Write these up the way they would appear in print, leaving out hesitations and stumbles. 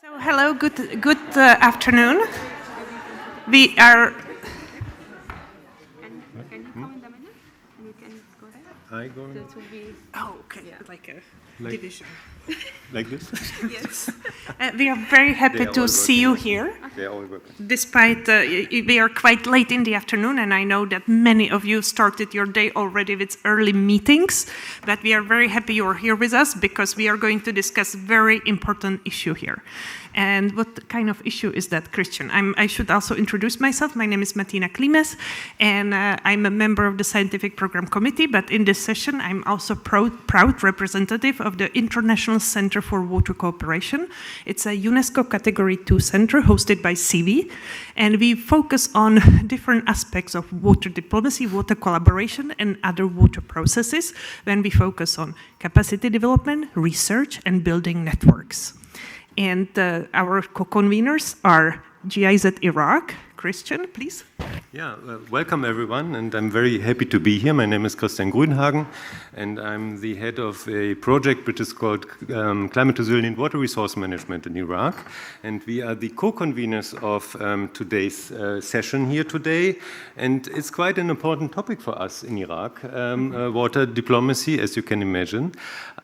So hello, good afternoon. We are. Can you come in the middle? And you can go there. I go That will be. Oh, okay, like a division. like this? Yes. We are very happy to see you here. They all work. Despite we are quite late in the afternoon, and I know that many of you started your day already with early meetings, but we are very happy you are here with us because we are going to discuss a very important issue here. And what kind of issue is that, Christian? I should also introduce myself. My name is Martina Klimes, and I'm a member of the Scientific Program Committee, but in this session, I'm also proud representative of the International Center for Water Cooperation. It's a UNESCO Category 2 center hosted by CIVI, and we focus on different aspects of water diplomacy, water collaboration, and other water processes when we focus on capacity development, research, and building networks. And our co-conveners are GIZ Iraq. Christian, please. Yeah, welcome everyone, and I'm very happy to be here. My name is Christian Grünhagen, and I'm the head of a project which is called Climate Resilient Water Resource Management in Iraq, and we are the co-conveners of today's session here today, and it's quite an important topic for us in Iraq, water diplomacy, as you can imagine.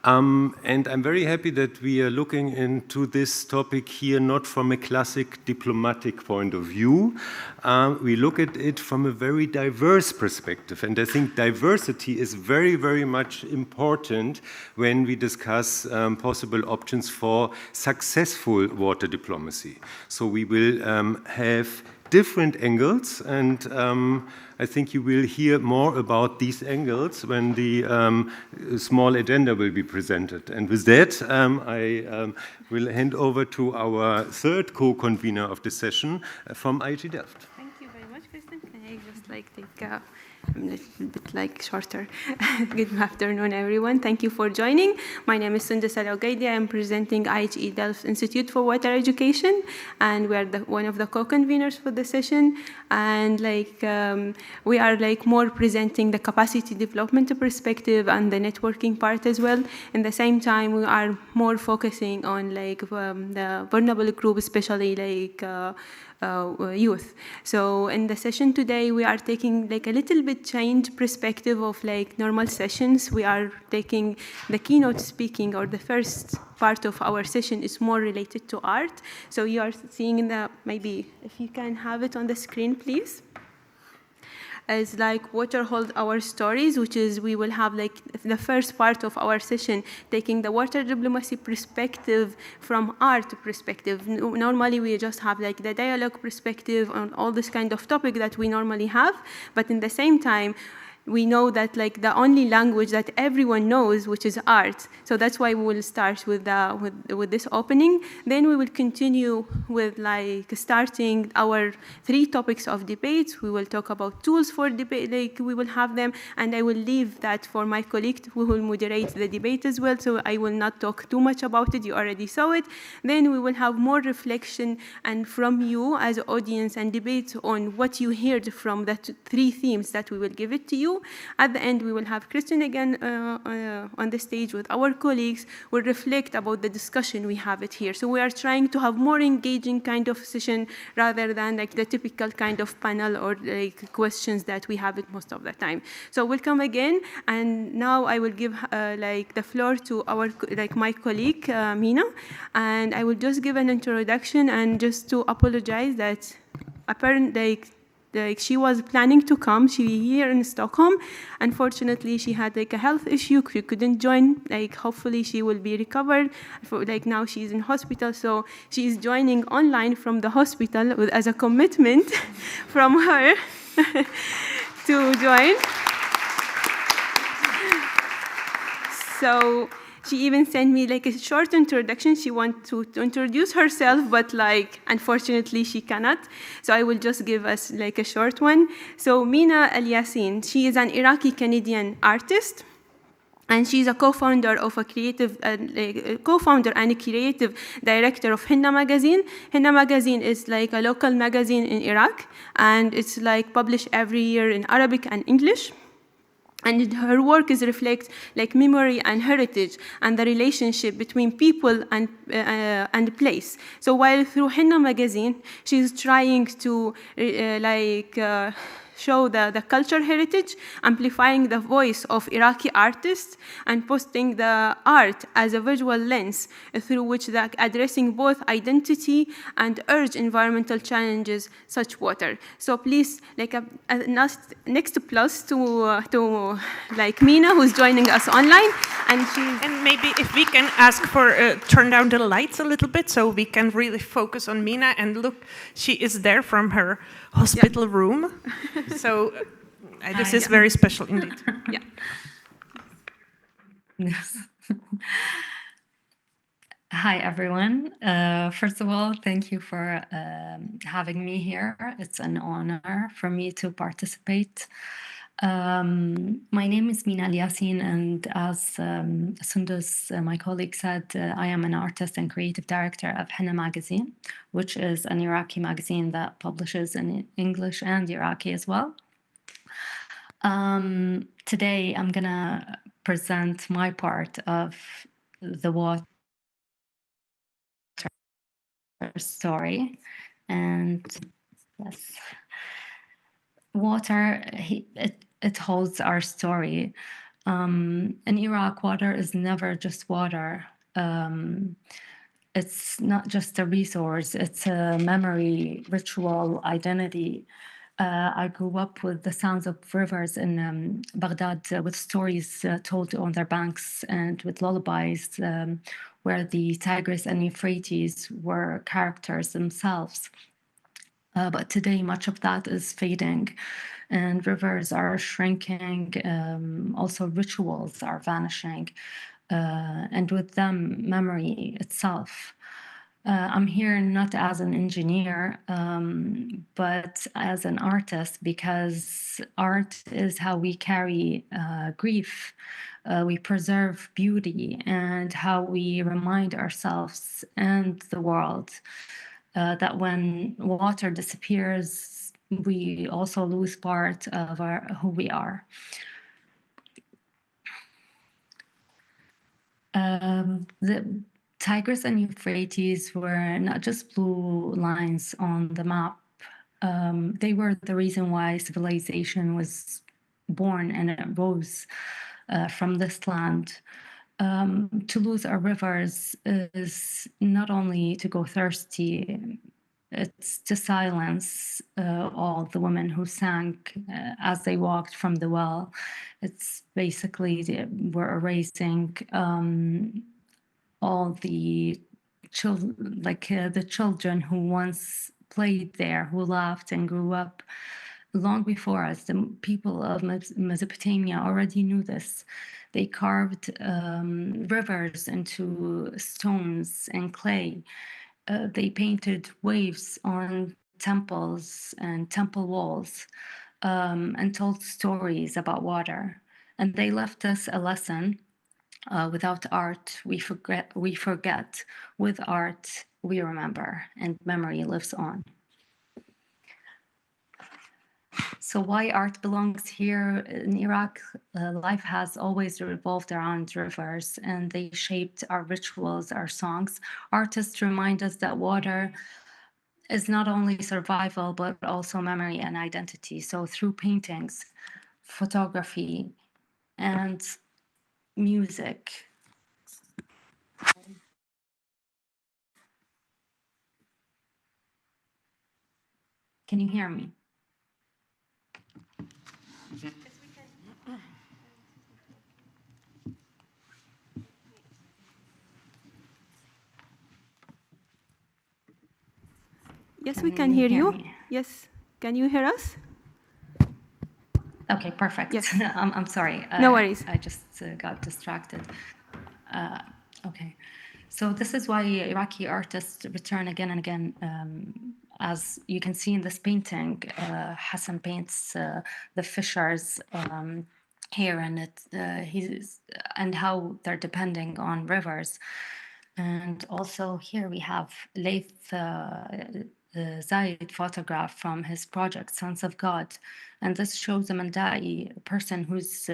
And I'm very happy that we are looking into this topic here not from a classic diplomatic point of view. We look at it from a very diverse perspective, and I think diversity is very, very much important when we discuss possible options for successful water diplomacy. So we will have different angles, and I think you will hear more about these angles when the small agenda will be presented. And with that, I will hand over to our third co-convener of the session from IHE Delft. Thank you very much, Kristen. Can I just take a little bit shorter? Good afternoon, everyone. Thank you for joining. My name is Sundus Al-Ogaidi. I'm presenting IHE Delft Institute for Water Education, and we are one of the co-conveners for the session. And we are more presenting the capacity development perspective and the networking part as well. In the same time, we are more focusing on the vulnerable group, especially youth. So in the session today, we are taking a little bit changed perspective of normal sessions. We are taking the keynote speaking, or the first part of our session is more related to art. So you are seeing maybe if you can have it on the screen, please. As Water Hold Our Stories, which is we will have the first part of our session taking the water diplomacy perspective from art perspective. Normally we just have the dialogue perspective on all this kind of topic that we normally have, but in the same time we know that the only language that everyone knows, which is art. So that's why we will start with this opening. Then we will continue with starting our 3 topics of debates. We will talk about tools for debate, we will have them, and I will leave that for my colleague who will moderate the debate as well. So I will not talk too much about it. You already saw it. Then we will have more reflection and from you as an audience and debate on what you heard from the 3 themes that we will give it to you. At the end, we will have Christian again on the stage with our colleagues. We'll reflect about the discussion we have it here. So we are trying to have more engaging kind of session rather than the typical kind of panel or questions that we have it most of the time. So welcome again. And now I will give the floor to our my colleague Mina, and I will just give an introduction and just to apologize that apparently she was planning to come. She here in Stockholm. Unfortunately, she had a health issue. She couldn't join. Hopefully she will be recovered. Now she's in hospital, so she is joining online from the hospital as a commitment from her to join. So she even sent me a short introduction. She wants to introduce herself, but unfortunately she cannot. So I will just give us a short one. So Mina Al Yassin, she is an Iraqi-Canadian artist, and she's a co-founder of co-founder and creative director of Henna magazine. Henna magazine is a local magazine in Iraq, and it's published every year in Arabic and English. And her work is reflect like memory and heritage and the relationship between people and place. So while through Henna magazine, she's trying to show the culture heritage, amplifying the voice of Iraqi artists, and posting the art as a visual lens through which they're addressing both identity and urge environmental challenges such water. So please, like a next plus to like Mina, who's joining us online, and maybe if we can ask for turn down the lights a little bit so we can really focus on Mina. And look, she is there from her hospital room. So this is very special indeed. Yeah. Yes. Hi, everyone. First of all, thank you for having me here. It's an honor for me to participate. My name is Mina Al-Yassin, and as Sundus, my colleague, said, I am an artist and creative director of Henna magazine, which is an Iraqi magazine that publishes in English and Iraqi as well. Today, I'm going to present my part of the water story. And yes, water, it holds our story. In Iraq, water is never just water. It's not just a resource, it's a memory, ritual, identity. I grew up with the sounds of rivers in Baghdad, with stories told on their banks and with lullabies, where the Tigris and Euphrates were characters themselves. But today, much of that is fading, and rivers are shrinking. Also, rituals are vanishing, and with them, memory itself. I'm here not as an engineer, but as an artist, because art is how we carry grief. We preserve beauty, and how we remind ourselves and the world that when water disappears, we also lose part of who we are. The Tigris and Euphrates were not just blue lines on the map. They were the reason why civilization was born and it rose from this land. To lose our rivers is not only to go thirsty, it's to silence all the women who sank as they walked from the well. It's basically we're erasing all the the children who once played there, who laughed and grew up long before us. The people of Mesopotamia already knew this. They carved rivers into stones and clay. They painted waves on temples and temple walls, and told stories about water. And they left us a lesson. Without art, we forget. With art, we remember, and memory lives on. So why art belongs here in Iraq? Life has always revolved around rivers, and they shaped our rituals, our songs. Artists remind us that water is not only survival, but also memory and identity. So through paintings, photography, and music. Can you hear me? Yes, we can hear you. Yes, can you hear us? Okay, perfect. Yes. I'm sorry. No worries. I just got distracted. Okay. So this is why Iraqi artists return again and again. As you can see in this painting, Hassan paints the fishers here, and and how they're depending on rivers. And also here we have Laith Zaid photograph from his project, Sons of God. And this shows a Mandai person who's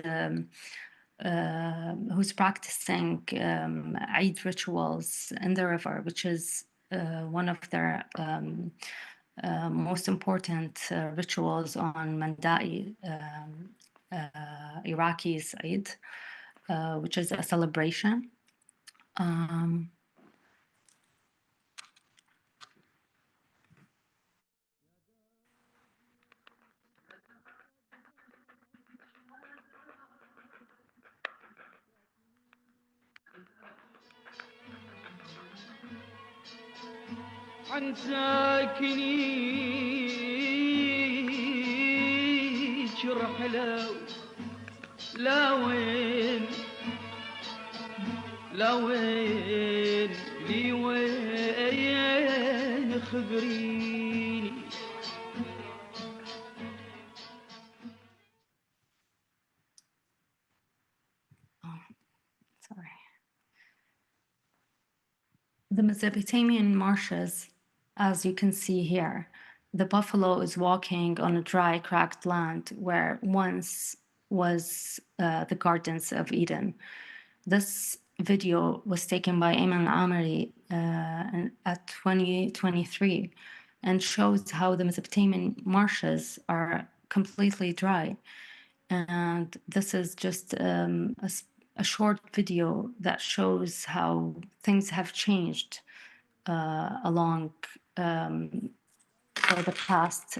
practicing Eid rituals in the river, which is one of their most important rituals on Mandai, Iraqi's Eid, which is a celebration. عن ساكني رحلة لا وين لي وين خبريني. Sorry. The Mesopotamian marshes, as you can see here, the buffalo is walking on a dry, cracked land where once was the Gardens of Eden. This video was taken by Ayman Amari at 2023 and shows how the Mesopotamian marshes are completely dry. And this is just a short video that shows how things have changed along for the past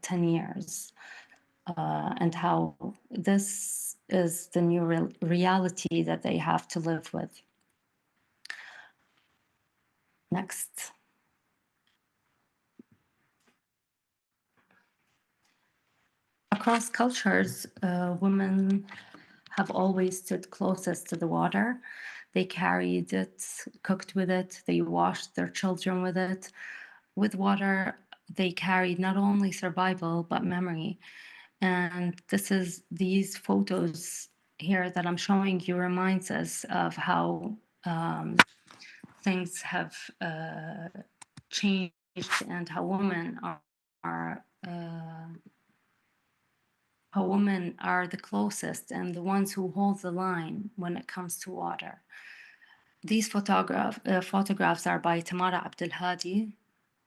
10 years and how this is the new reality that they have to live with. Next. Across cultures, women have always stood closest to the water. They carried it, cooked with it, they washed their children with it. With water, they carried not only survival, but memory. And these photos here that I'm showing you reminds us of how things have changed and how women are the closest and the ones who hold the line when it comes to water. These photographs are by Tamara Abdelhadi,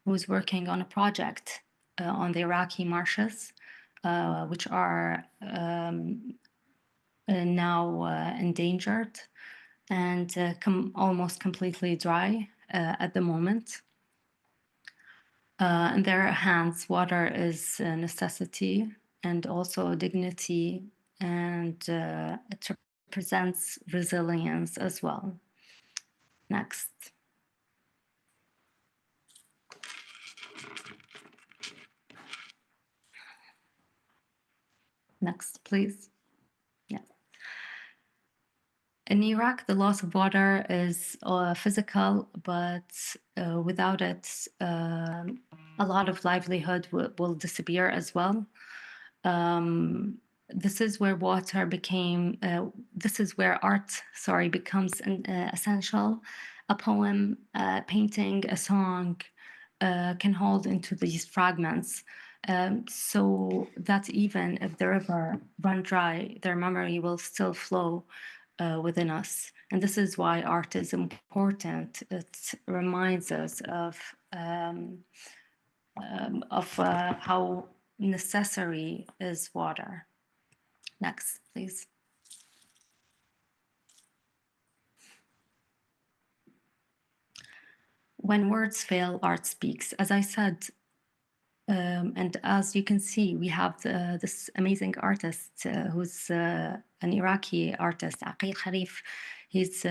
who's working on a project on the Iraqi marshes, which are now endangered and almost completely dry at the moment. In their hands, water is a necessity and also dignity, and it represents resilience as well. Next. Next, please. Yeah. In Iraq, the loss of water is physical, but without it, a lot of livelihood will disappear as well. This is where art, becomes essential. A poem, painting, a song can hold into these fragments. So that even if the river run dry, their memory will still flow within us. And this is why art is important. It reminds us of how necessary is water. Next, please. When words fail, art speaks. As I said, and as you can see, we have this amazing artist who's an Iraqi artist, Aqil Kharif. He's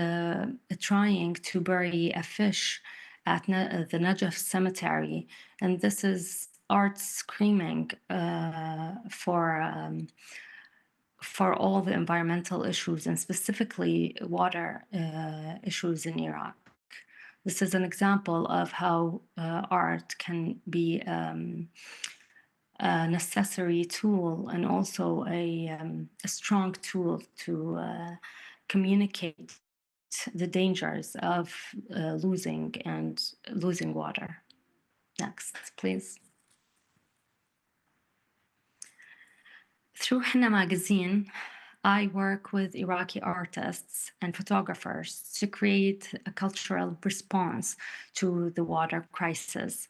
trying to bury a fish at the Najaf cemetery. And this is art screaming for all the environmental issues and specifically water issues in Iraq. This is an example of how art can be a necessary tool and also a strong tool to communicate the dangers of losing water. Next, please. Through Henna magazine, I work with Iraqi artists and photographers to create a cultural response to the water crisis.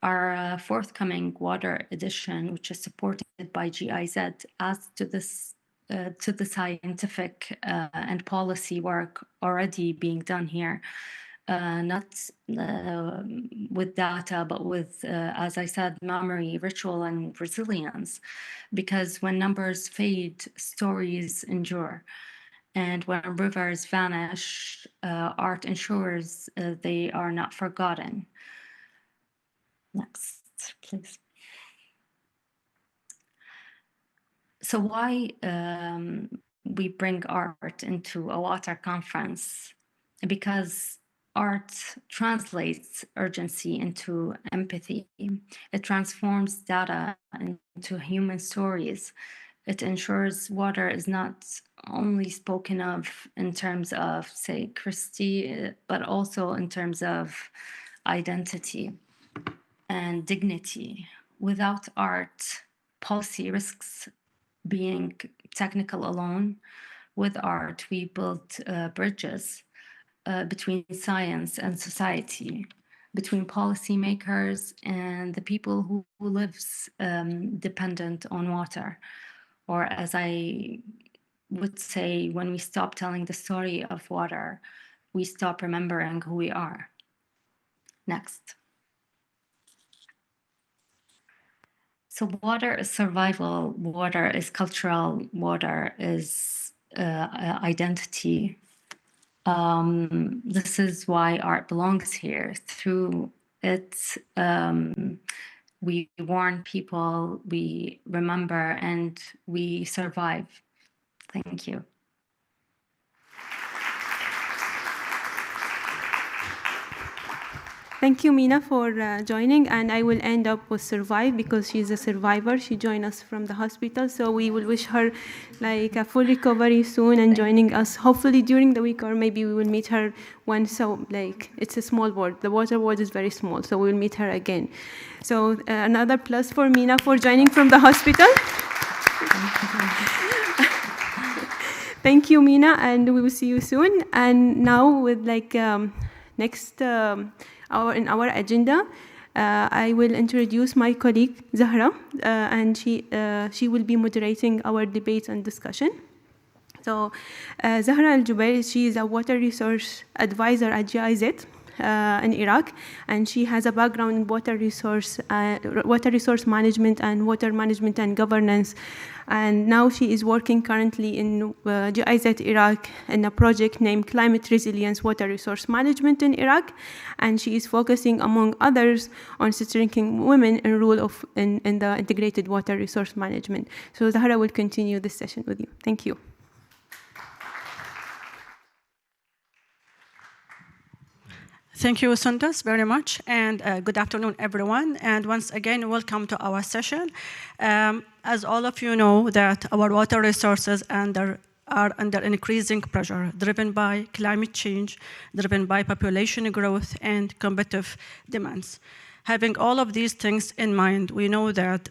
Our forthcoming water edition, which is supported by GIZ, adds to the scientific and policy work already being done here. Not with data, but with, as I said, memory, ritual, and resilience. Because when numbers fade, stories endure. And when rivers vanish, art ensures they are not forgotten. Next, please. So why we bring art into a water conference? Because art translates urgency into empathy. It transforms data into human stories. It ensures water is not only spoken of in terms of, say, Christie, but also in terms of identity and dignity. Without art, policy risks being technical alone. With art, we build bridges between science and society, between policymakers and the people who lives dependent on water. Or as I would say, when we stop telling the story of water, we stop remembering who we are. Next. So water is survival, water is cultural, water is identity. This is why art belongs here. Through it, we warn people, we remember, and we survive. Thank you. Thank you, Mina, for joining, and I will end up with Survive because she's a survivor. She joined us from the hospital, so we will wish her like a full recovery soon and joining us hopefully during the week, or maybe we will meet her once. So like it's a small ward. The water ward is very small, so we will meet her again. So another plus for Mina for joining from the hospital. Thank you, Mina, and we will see you soon. And now with like next. In our agenda, I will introduce my colleague Zahra, and she will be moderating our debate and discussion. So Zahra Al-Jubair, she is a water resource advisor at GIZ in Iraq, and she has a background in water resource management and water management and governance. And now she is working currently in GIZ Iraq in a project named Climate Resilience Water Resource Management in Iraq. And she is focusing, among others, on strengthening women in role in the integrated water resource management. So Zahra will continue this session with you. Thank you. Thank you, Sundus, very much, and good afternoon, everyone. And once again, welcome to our session. As all of you know, that our water resources are under increasing pressure, driven by climate change, driven by population growth, and competitive demands. Having all of these things in mind, we know that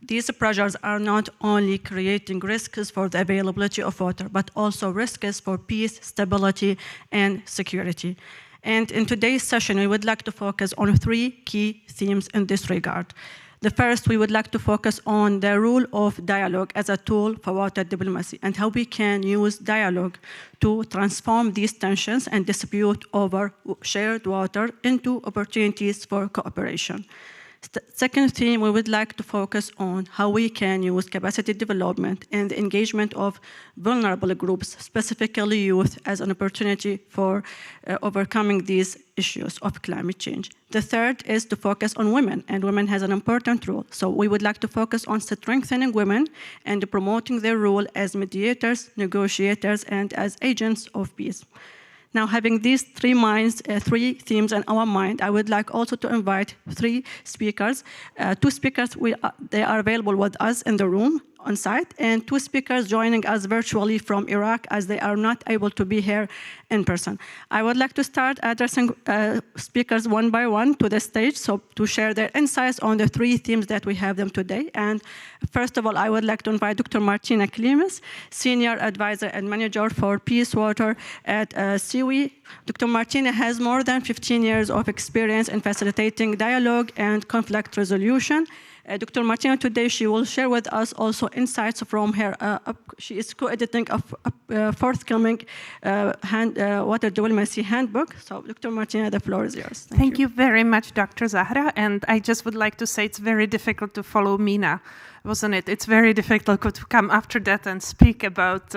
these pressures are not only creating risks for the availability of water, but also risks for peace, stability, and security. And in today's session, we would like to focus on 3 key themes in this regard. The first, we would like to focus on the role of dialogue as a tool for water diplomacy and how we can use dialogue to transform these tensions and dispute over shared water into opportunities for cooperation. Second theme, we would like to focus on how we can use capacity development and the engagement of vulnerable groups, specifically youth, as an opportunity for overcoming these issues of climate change. The third is to focus on women, and women has an important role. So we would like to focus on strengthening women and promoting their role as mediators, negotiators, and as agents of peace. Now, having these 3 themes in our mind, I would like also to invite 3 speakers. 2 speakers, they are available with us in the room. on site, and 2 speakers joining us virtually from Iraq as they are not able to be here in person. I would like to start addressing speakers one by one to the stage, so to share their insights on the 3 themes that we have them today. And first of all, I would like to invite Dr. Martina Klimas, Senior Advisor and Manager for Peace Water at CIWI. Dr. Martina has more than 15 years of experience in facilitating dialogue and conflict resolution. Dr. Martina, today she will share with us also insights from her, she is co-editing a forthcoming Water Diplomacy Handbook. So Dr. Martina, the floor is yours. Thank you very much, Dr. Zahra. And I just would like to say it's very difficult to follow Mina, wasn't it? It's very difficult to come after that and speak about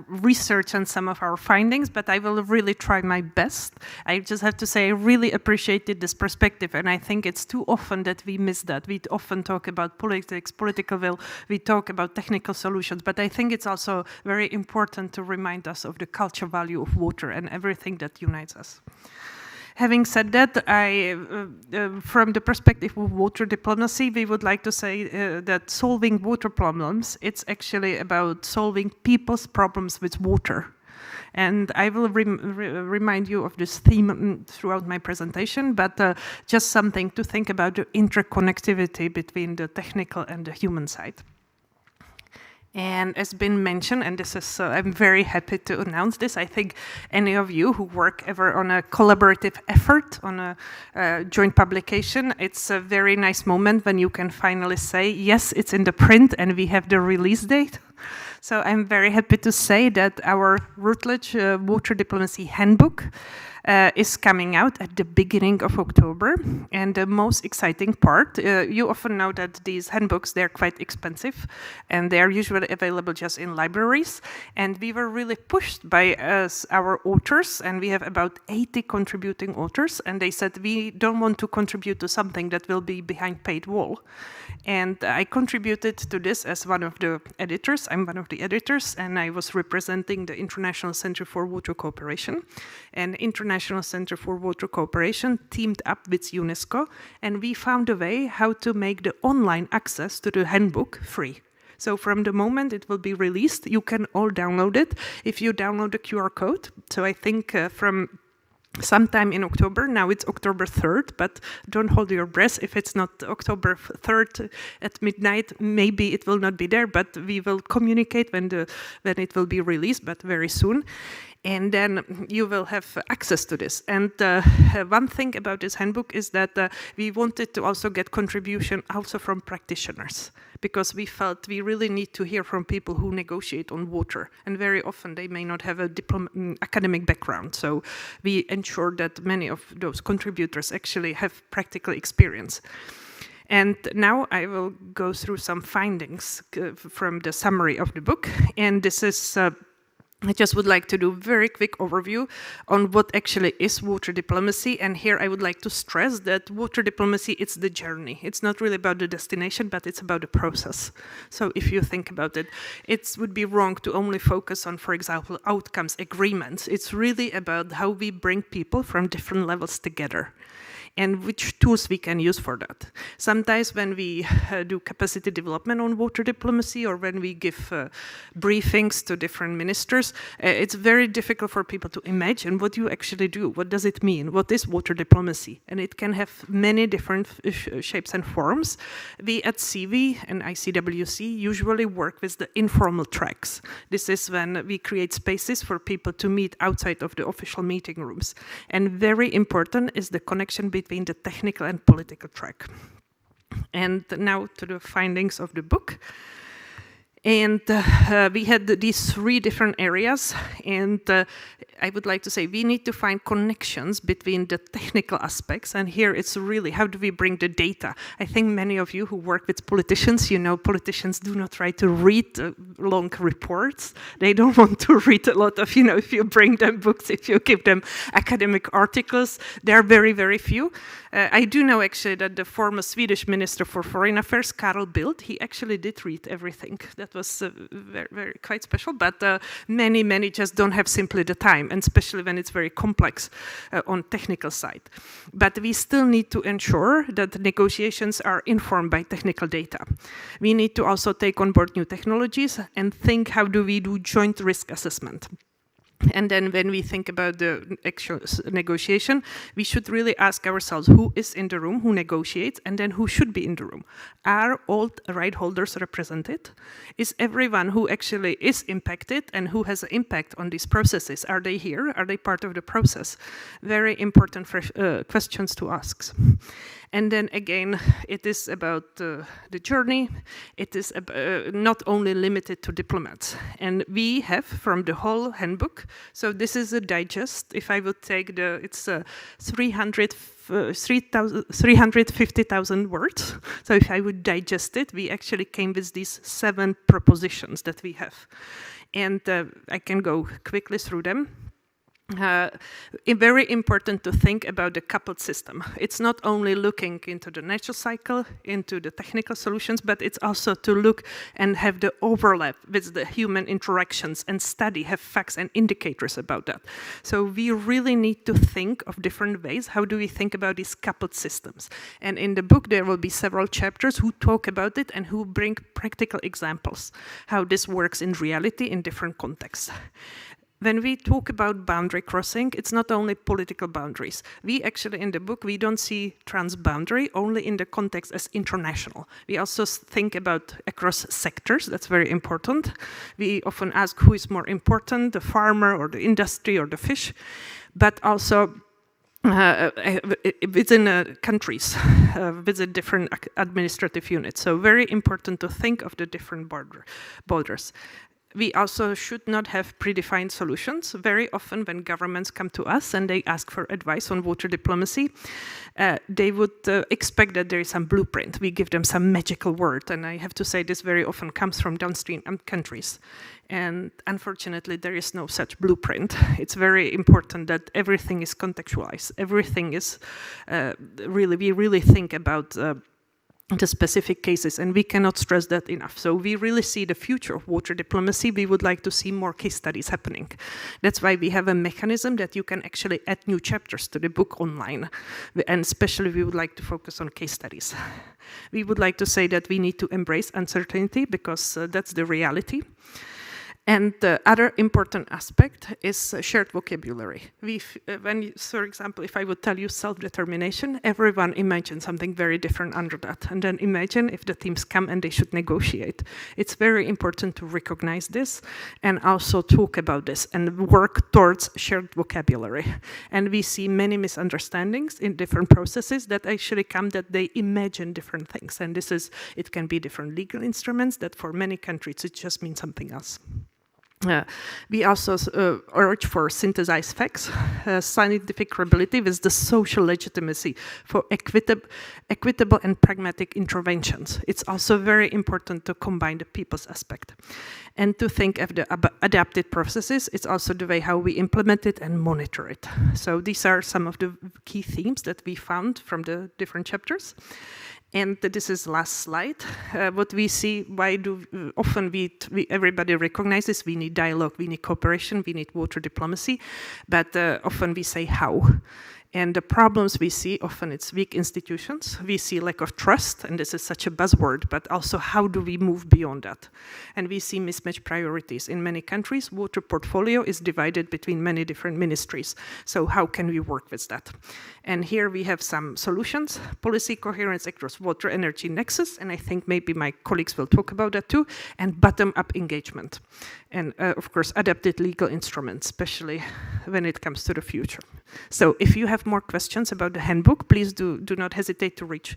research and some of our findings, but I will really try my best. I just have to say I really appreciated this perspective, and I think it's too often that we miss that. We often talk about politics, political will, we talk about technical solutions, but I think it's also very important to remind us of the cultural value of water and everything that unites us. Having said that, from the perspective of water diplomacy, we would like to say that solving water problems, it's actually about solving people's problems with water. And I will remind you of this theme throughout my presentation, but just something to think about, the interconnectivity between the technical and the human side. And as been mentioned, and this is, I'm very happy to announce this, I think any of you who work ever on a collaborative effort, on a joint publication, it's a very nice moment when you can finally say, yes, it's in the print and we have the release date. So I'm very happy to say that our Routledge Water Diplomacy Handbook is coming out at the beginning of October. And the most exciting part, you often know that these handbooks, they're quite expensive and they're usually available just in libraries. And we were really pushed by our authors, and we have about 80 contributing authors, and they said, we don't want to contribute to something that will be behind paid wall. And I contributed to this as one of the editors. I'm one of the editors, and I was representing the International Center for Water Cooperation. And International Center for Water Cooperation teamed up with UNESCO, and we found a way how to make the online access to the handbook free. So from the moment it will be released, you can all download it if you download the QR code. So I think from sometime in October, now it's October 3rd, but don't hold your breath. If it's not October 3rd at midnight, maybe it will not be there, but we will communicate when it will be released, but very soon. And then you will have access to this. And one thing about this handbook is that we wanted to also get contribution also from practitioners, because we felt we really need to hear from people who negotiate on water. And very often they may not have a academic background. So we ensure that many of those contributors actually have practical experience. And now I will go through some findings from the summary of the book. And this is I just would like to do a very quick overview on what actually is water diplomacy. And here I would like to stress that water diplomacy, it's the journey. It's not really about the destination, but it's about the process. So if you think about it, it would be wrong to only focus on, for example, outcomes, agreements. It's really about how we bring people from different levels together, and which tools we can use for that. Sometimes when we do capacity development on water diplomacy, or when we give briefings to different ministers, it's very difficult for people to imagine what you actually do. What does it mean? What is water diplomacy? And it can have many different shapes and forms. We at CIWI and ICWC usually work with the informal tracks. This is when we create spaces for people to meet outside of the official meeting rooms. And very important is the connection between the technical and political track. And now to the findings of the book. And we had these 3 different areas, and I would like to say we need to find connections between the technical aspects, and here it's really how do we bring the data. I think many of you who work with politicians, you know politicians do not try to read long reports. They don't want to read a lot of, if you bring them books, if you give them academic articles, there are very, very few. I do know actually that the former Swedish Minister for Foreign Affairs, Carl Bildt, he actually did read everything. That was very, quite special, but many just don't have simply the time, and especially when it's very complex on technical side. But we still need to ensure that the negotiations are informed by technical data. We need to also take on board new technologies and think, how do we do joint risk assessment? And then when we think about the actual negotiation, we should really ask ourselves who is in the room, who negotiates, and then who should be in the room. Are all right holders represented? Is everyone who actually is impacted and who has an impact on these processes, are they here? Are they part of the process? Very important questions to ask. And then again, it is about the journey. It is not only limited to diplomats. And we have from the whole handbook, so this is a digest. If I would take it's 350,000 words. So if I would digest it, we actually came with these 7 propositions that we have. And I can go quickly through them. Very important to think about the coupled system. It's not only looking into the natural cycle, into the technical solutions, but it's also to look and have the overlap with the human interactions and study, have facts and indicators about that. So we really need to think of different ways. How do we think about these coupled systems? And in the book, there will be several chapters who talk about it and who bring practical examples, how this works in reality in different contexts. When we talk about boundary crossing, it's not only political boundaries. We actually, in the book, we don't see transboundary only in the context as international. We also think about across sectors. That's very important. We often ask who is more important, the farmer or the industry or the fish, but also within countries, within different administrative units. So very important to think of the different borders. We also should not have predefined solutions. Very often when governments come to us and they ask for advice on water diplomacy, they would expect that there is some blueprint. We give them some magical word, and I have to say this very often comes from downstream countries. And unfortunately, there is no such blueprint. It's very important that everything is contextualized. Everything is we really think about the specific cases, and we cannot stress that enough. So we really see the future of water diplomacy. We would like to see more case studies happening. That's why we have a mechanism that you can actually add new chapters to the book online. And especially we would like to focus on case studies. We would like to say that we need to embrace uncertainty because that's the reality. And the other important aspect is shared vocabulary. For example, if I would tell you self-determination, everyone imagines something very different under that. And then imagine if the teams come and they should negotiate. It's very important to recognize this and also talk about this and work towards shared vocabulary. And we see many misunderstandings in different processes that actually come that they imagine different things. And it can be different legal instruments that for many countries it just means something else. We also urge for synthesized facts, scientific credibility with the social legitimacy for equitable and pragmatic interventions. It's also very important to combine the people's aspect. And to think of the adapted processes, it's also the way how we implement it and monitor it. So these are some of the key themes that we found from the different chapters. And this is the last slide. What we see, often everybody recognizes we need dialogue, we need cooperation, we need water diplomacy, but often we say how. And the problems we see, often it's weak institutions. We see lack of trust, and this is such a buzzword, but also how do we move beyond that? And we see mismatched priorities. In many countries, water portfolio is divided between many different ministries. So how can we work with that? And here we have some solutions. Policy coherence across water energy nexus, and I think maybe my colleagues will talk about that too, and bottom-up engagement. And of course, adapted legal instruments, especially when it comes to the future. So if you have more questions about the handbook, please do not hesitate to reach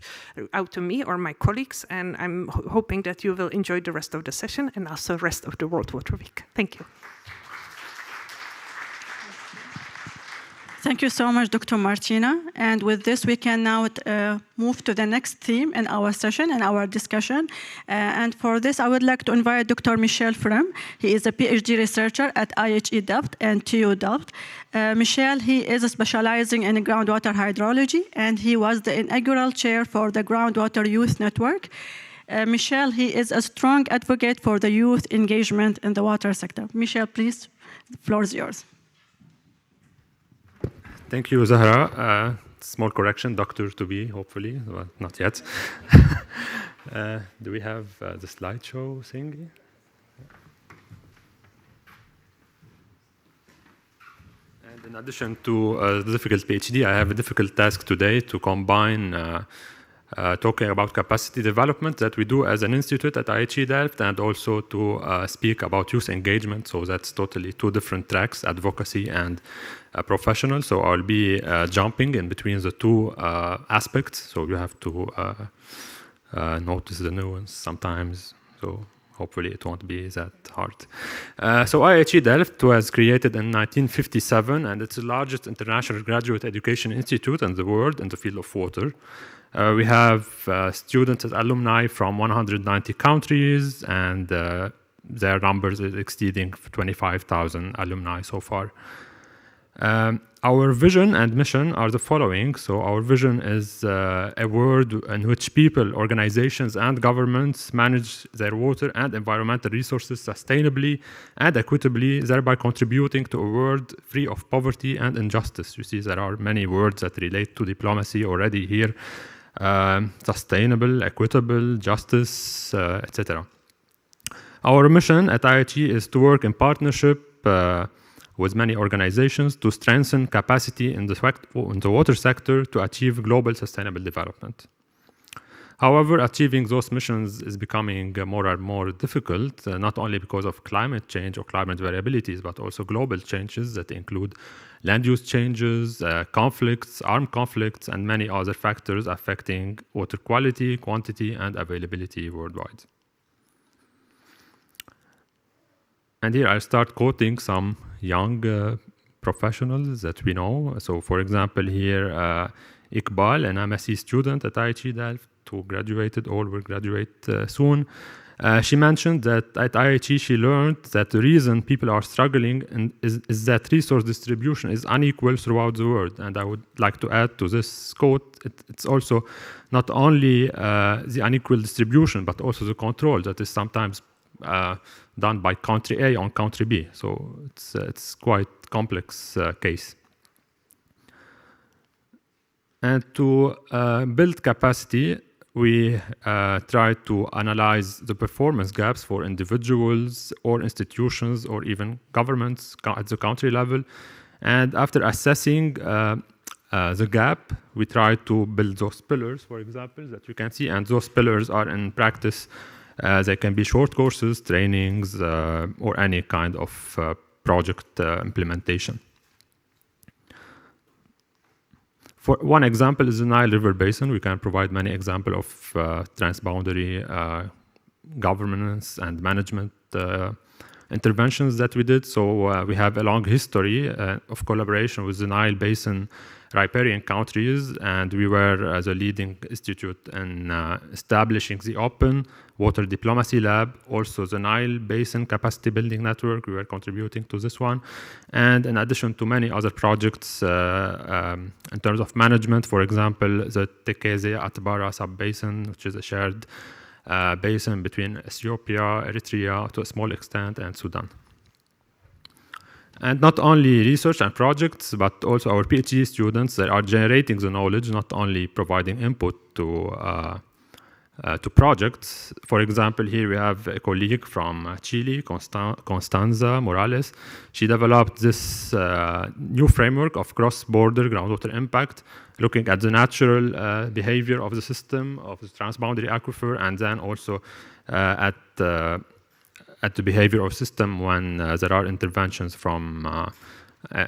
out to me or my colleagues, and I'm hoping that you will enjoy the rest of the session and also the rest of the World Water Week. Thank you. Thank you so much, Dr. Martina. And with this, we can now move to the next theme in our session and our discussion. And for this, I would like to invite Dr. Michel Frem. He is a PhD researcher at IHE Delft and TU Delft. Michel, he is specializing in groundwater hydrology, and he was the inaugural chair for the Groundwater Youth Network. Michel, he is a strong advocate for the youth engagement in the water sector. Michel, please, the floor is yours. Thank you, Zahra. Small correction, doctor to be, hopefully, well, not yet. Do we have the slideshow thingy? And in addition to the difficult PhD, I have a difficult task today to combine talking about capacity development that we do as an institute at IHE Delft, and also to speak about youth engagement. So that's totally two different tracks, advocacy and professional. So I'll be jumping in between the two aspects. So you have to notice the nuance sometimes. So hopefully it won't be that hard. So IHE Delft was created in 1957, and it's the largest international graduate education institute in the world in the field of water. We have students and alumni from 190 countries, and their numbers is exceeding 25,000 alumni so far. Our vision and mission are the following. So our vision is a world in which people, organizations, and governments manage their water and environmental resources sustainably and equitably, thereby contributing to a world free of poverty and injustice. You see, there are many words that relate to diplomacy already here. Sustainable, equitable, justice, etc. Our mission at IHE is to work in partnership with many organizations to strengthen capacity in the water sector to achieve global sustainable development. However, achieving those missions is becoming more and more difficult, not only because of climate change or climate variabilities, but also global changes that include land use changes, conflicts, armed conflicts, and many other factors affecting water quality, quantity, and availability worldwide. And here I start quoting some young professionals that we know. So for example, here Iqbal, an MSc student at IHE Delft, who graduated or will graduate soon. She mentioned that at IHE she learned that the reason people are struggling is that resource distribution is unequal throughout the world. And I would like to add to this quote, it's also not only the unequal distribution, but also the control that is sometimes done by country A on country B. So it's quite complex case. And to build capacity, we try to analyze the performance gaps for individuals or institutions or even governments at the country level. And after assessing the gap, we try to build those pillars, for example, that you can see. And those pillars are in practice, they can be short courses, trainings, or any kind of project implementation. For one example is the Nile River Basin. We can provide many examples of transboundary governance and management interventions that we did. So we have a long history of collaboration with the Nile Basin riparian countries, and we were the leading institute in establishing the Open Water Diplomacy Lab, also the Nile Basin Capacity Building Network. We were contributing to this one, and in addition to many other projects in terms of management, for example, the Tekeze Atbara sub-basin, which is a shared basin between Ethiopia, Eritrea to a small extent, and Sudan. And not only research and projects, but also our PhD students that are generating the knowledge, not only providing input to projects. For example, here we have a colleague from Chile, Constanza Morales. She developed this new framework of cross-border groundwater impact, looking at the natural behavior of the system, of the transboundary aquifer, and then also at the behavior of system when there are interventions from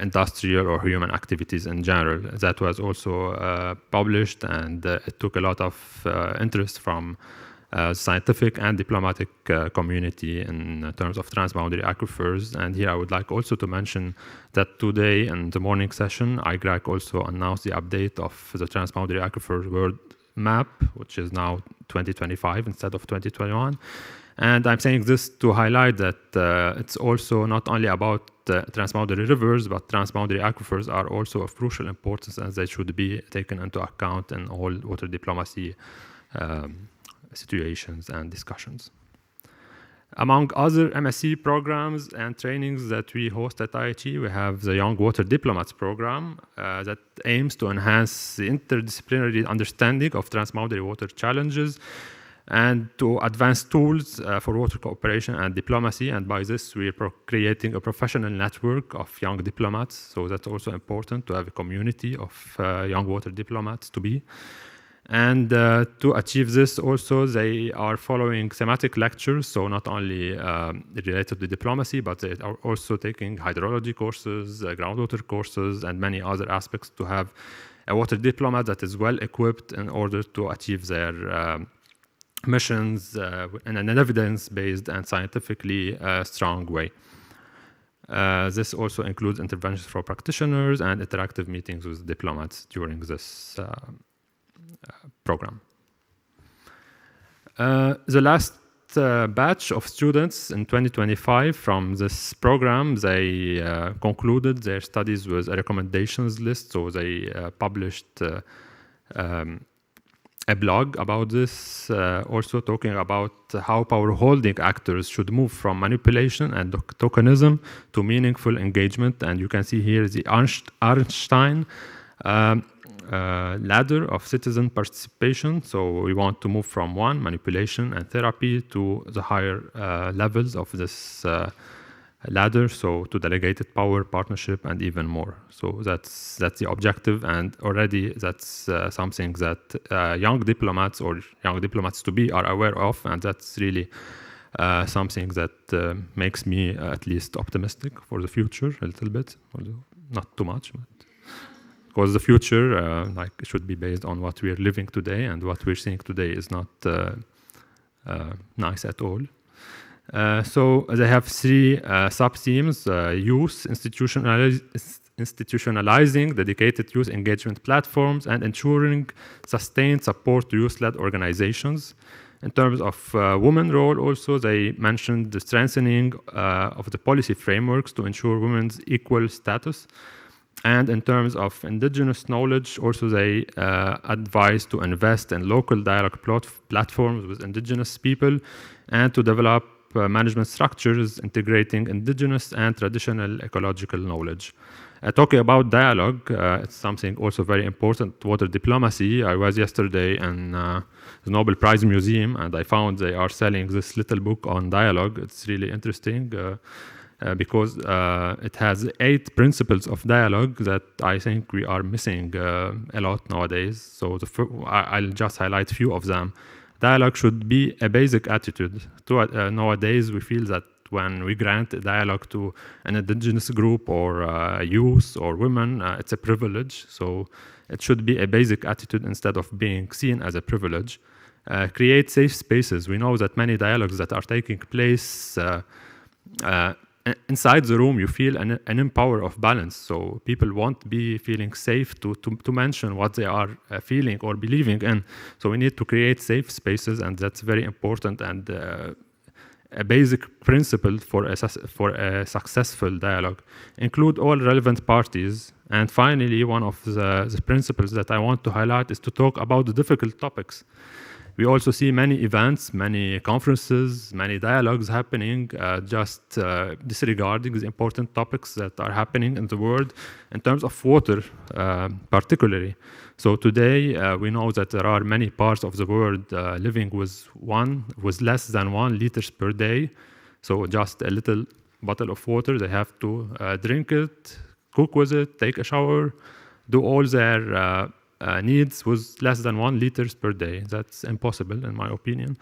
industrial or human activities in general. That was also published, and it took a lot of interest from scientific and diplomatic community in terms of transboundary aquifers. And here I would like also to mention that today in the morning session, IGRAC also announced the update of the transboundary aquifer world map, which is now 2025 instead of 2021. And I'm saying this to highlight that it's also not only about transboundary rivers, but transboundary aquifers are also of crucial importance, and they should be taken into account in all water diplomacy situations and discussions. Among other MSc programs and trainings that we host at IHE, we have the Young Water Diplomats program that aims to enhance the interdisciplinary understanding of transboundary water challenges and to advance tools for water cooperation and diplomacy. And by this, we're creating a professional network of young diplomats. So that's also important to have a community of young water diplomats to be. And to achieve this also, they are following thematic lectures, so not only related to diplomacy, but they are also taking hydrology courses, groundwater courses, and many other aspects to have a water diplomat that is well equipped in order to achieve their missions in an evidence-based and scientifically strong way. This also includes interventions for practitioners and interactive meetings with diplomats during this program. The last batch of students in 2025 from this program, they concluded their studies with a recommendations list. So they published a blog about this, also talking about how power holding actors should move from manipulation and tokenism to meaningful engagement. And you can see here the Arnstein ladder of citizen participation. So we want to move from one, manipulation and therapy, to the higher levels of this ladder, so to delegated power, partnership, and even more. So that's the objective, and already that's something that young diplomats or young diplomats to be are aware of, and that's really something that makes me at least optimistic for the future a little bit, although not too much. But because the future should be based on what we are living today, and what we're seeing today is not nice at all. So they have three sub-themes: youth, institutionalizing dedicated youth engagement platforms, and ensuring sustained support to youth-led organizations. In terms of women role also, they mentioned the strengthening of the policy frameworks to ensure women's equal status. And in terms of indigenous knowledge, also they advise to invest in local dialogue platforms with indigenous people and to develop management structures integrating indigenous and traditional ecological knowledge. Talking about dialogue, it's something also very important, water diplomacy. I was yesterday in the Nobel Prize Museum, and I found they are selling this little book on dialogue. It's really interesting because it has 8 principles of dialogue that I think we are missing a lot nowadays. So I'll just highlight a few of them. Dialogue should be a basic attitude. Nowadays, we feel that when we grant a dialogue to an indigenous group or youth or women, it's a privilege. So it should be a basic attitude instead of being seen as a privilege. Create safe spaces. We know that many dialogues that are taking place inside the room, you feel an empower of balance. So people won't be feeling safe to mention what they are feeling or believing in. So we need to create safe spaces, and that's very important and a basic principle for a successful dialogue. Include all relevant parties. And finally, one of the principles that I want to highlight is to talk about the difficult topics. We also see many events, many conferences, many dialogues happening, just disregarding the important topics that are happening in the world in terms of water, particularly. So today, we know that there are many parts of the world living with less than 1 liter per day. So just a little bottle of water, they have to drink it, cook with it, take a shower, do all their needs with less than 1 liter per day. That's impossible, in my opinion.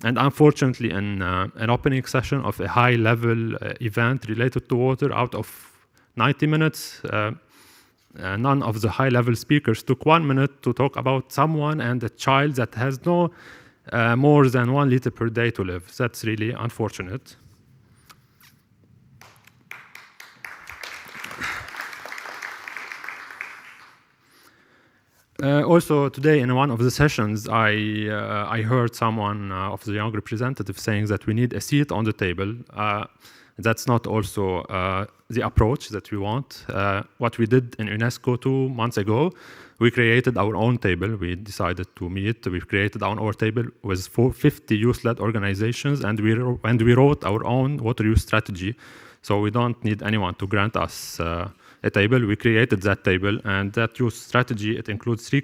And unfortunately, in an opening session of a high-level event related to water, out of 90 minutes, none of the high-level speakers took 1 minute to talk about someone and a child that has no more than 1 liter per day to live. That's really unfortunate. Also today in one of the sessions, I heard someone of the young representatives saying that we need a seat on the table. That's not also the approach that we want. What we did in UNESCO 2 months ago, we created our own table. We decided to meet. We created our table with 50 youth-led organizations, and we wrote our own water use strategy. So we don't need anyone to grant us a table. We created that table, and that youth strategy, it includes three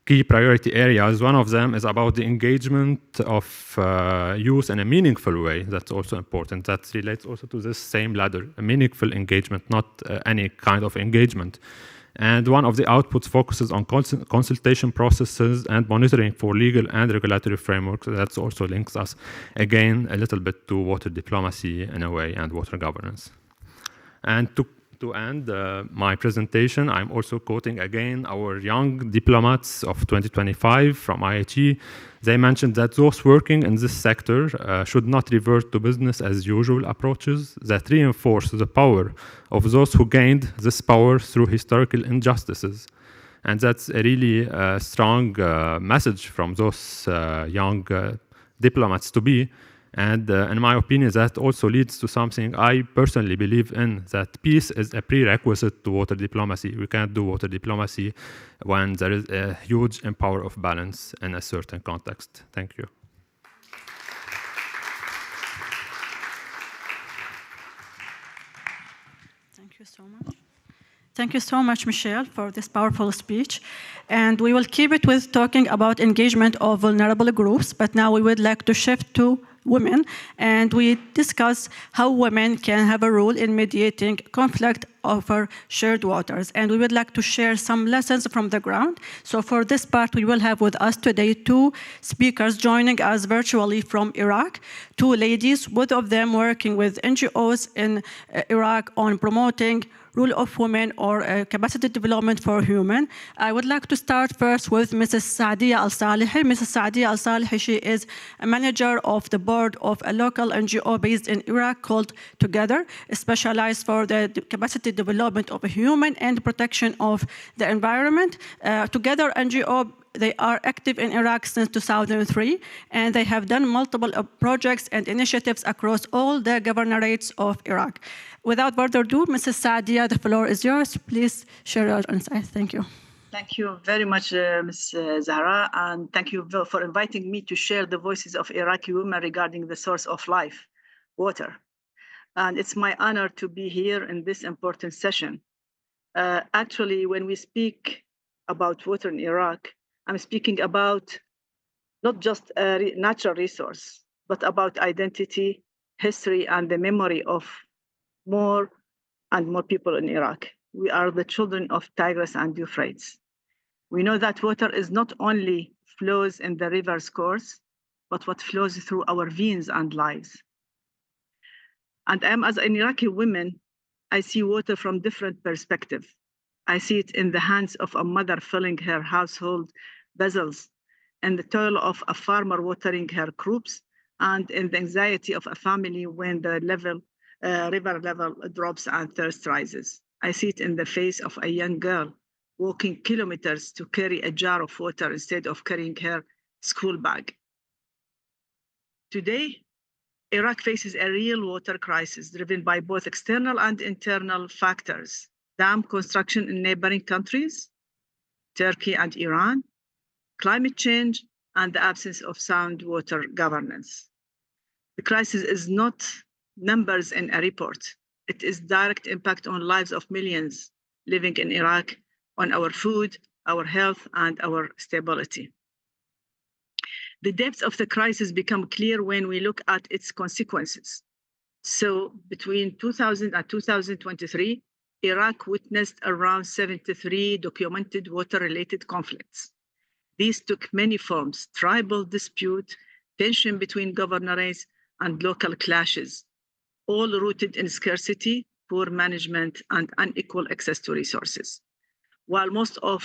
key priority areas. One of them is about the engagement of youth in a meaningful way. That's also important. That relates also to this same ladder, a meaningful engagement, not any kind of engagement. And one of the outputs focuses on consultation processes and monitoring for legal and regulatory frameworks. That also links us, again, a little bit to water diplomacy in a way and water governance. And to end my presentation, I'm also quoting again our young diplomats of 2025 from IHE. They mentioned that those working in this sector should not revert to business as usual approaches that reinforce the power of those who gained this power through historical injustices. And that's a really strong message from those young diplomats to be. And in my opinion, that also leads to something I personally believe in, that peace is a prerequisite to water diplomacy. We can't do water diplomacy when there is a huge impower of balance in a certain context. Thank you. Thank you so much. Thank you so much, Michelle, for this powerful speech. And we will keep it with talking about engagement of vulnerable groups, but now we would like to shift to women, and we discuss how women can have a role in mediating conflict over shared waters. And we would like to share some lessons from the ground. So for this part, we will have with us today 2 speakers joining us virtually from Iraq, 2 ladies, both of them working with NGOs in Iraq on promoting role of women or capacity development for human. I would like to start first with Mrs. Sadia Al-Salihi. Mrs. Sadia Al-Salihi, she is a manager of the board of a local NGO based in Iraq called Together, specialized for the capacity development of a human and protection of the environment. Together NGO, they are active in Iraq since 2003, and they have done multiple projects and initiatives across all the governorates of Iraq. Without further ado, Mrs. Sadia, the floor is yours. Please share your insights. Thank you. Thank you very much, Ms. Zahra, and thank you for inviting me to share the voices of Iraqi women regarding the source of life, water. And it's my honor to be here in this important session. Actually, when we speak about water in Iraq, I'm speaking about not just a natural resource, but about identity, history, and the memory of more and more people in Iraq. We are the children of Tigris and Euphrates. We know that water is not only flows in the river's course, but what flows through our veins and lives. And as an Iraqi woman, I see water from different perspectives. I see it in the hands of a mother filling her household vessels, in the toil of a farmer watering her crops, and in the anxiety of a family when the river level drops and thirst rises. I see it in the face of a young girl walking kilometers to carry a jar of water instead of carrying her school bag. Today, Iraq faces a real water crisis driven by both external and internal factors: dam construction in neighboring countries, Turkey and Iran, climate change, and the absence of sound water governance. The crisis is not numbers in a report. It is direct impact on lives of millions living in Iraq, on our food, our health, and our stability. The depths of the crisis become clear when we look at its consequences. So between 2000 and 2023, Iraq witnessed around 73 documented water-related conflicts. These took many forms: tribal dispute, tension between governorates, and local clashes, all rooted in scarcity, poor management, and unequal access to resources. While most of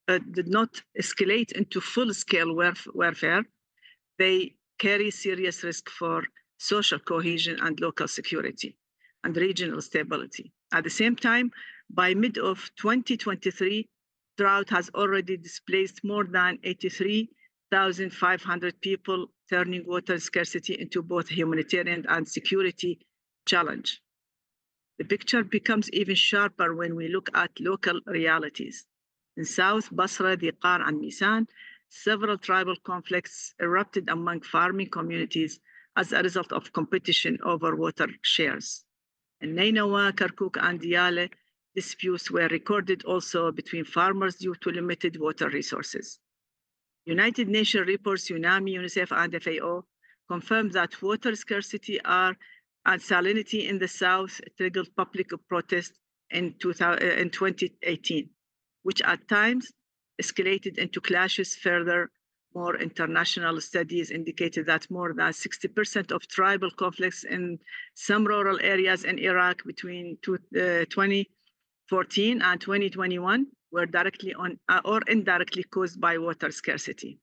did not escalate into full-scale warfare, they carry serious risk for social cohesion and local security and regional stability. At the same time, by mid of 2023, drought has already displaced more than 83,500 people, turning water scarcity into both humanitarian and security challenge. The picture becomes even sharper when we look at local realities. In South Basra, Diqar, and Misan, several tribal conflicts erupted among farming communities as a result of competition over water shares. In Nainawa, Kirkuk, and Diyale, disputes were recorded also between farmers due to limited water resources. United Nations reports, UNAMI, UNICEF, and FAO confirmed that water scarcity and salinity in the south triggered public protest in 2018, which at times escalated into clashes. Furthermore, international studies indicated that more than 60% of tribal conflicts in some rural areas in Iraq between 2014 and 2021 were directly or indirectly caused by water scarcity.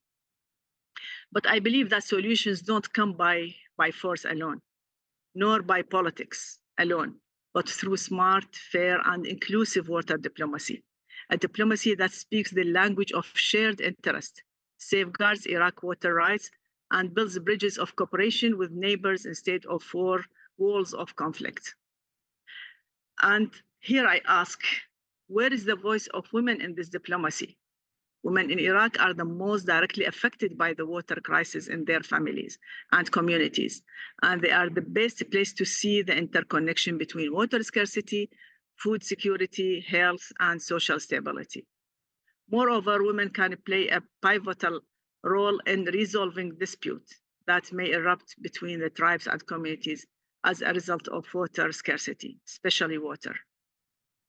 But I believe that solutions don't come by force alone, nor by politics alone, but through smart, fair, and inclusive water diplomacy. A diplomacy that speaks the language of shared interest, safeguards Iraq's water rights, and builds bridges of cooperation with neighbors instead of walls of conflict. And here I ask, where is the voice of women in this diplomacy? Women in Iraq are the most directly affected by the water crisis in their families and communities, and they are the best place to see the interconnection between water scarcity, food security, health, and social stability. Moreover, women can play a pivotal role in resolving disputes that may erupt between the tribes and communities as a result of water scarcity, especially water.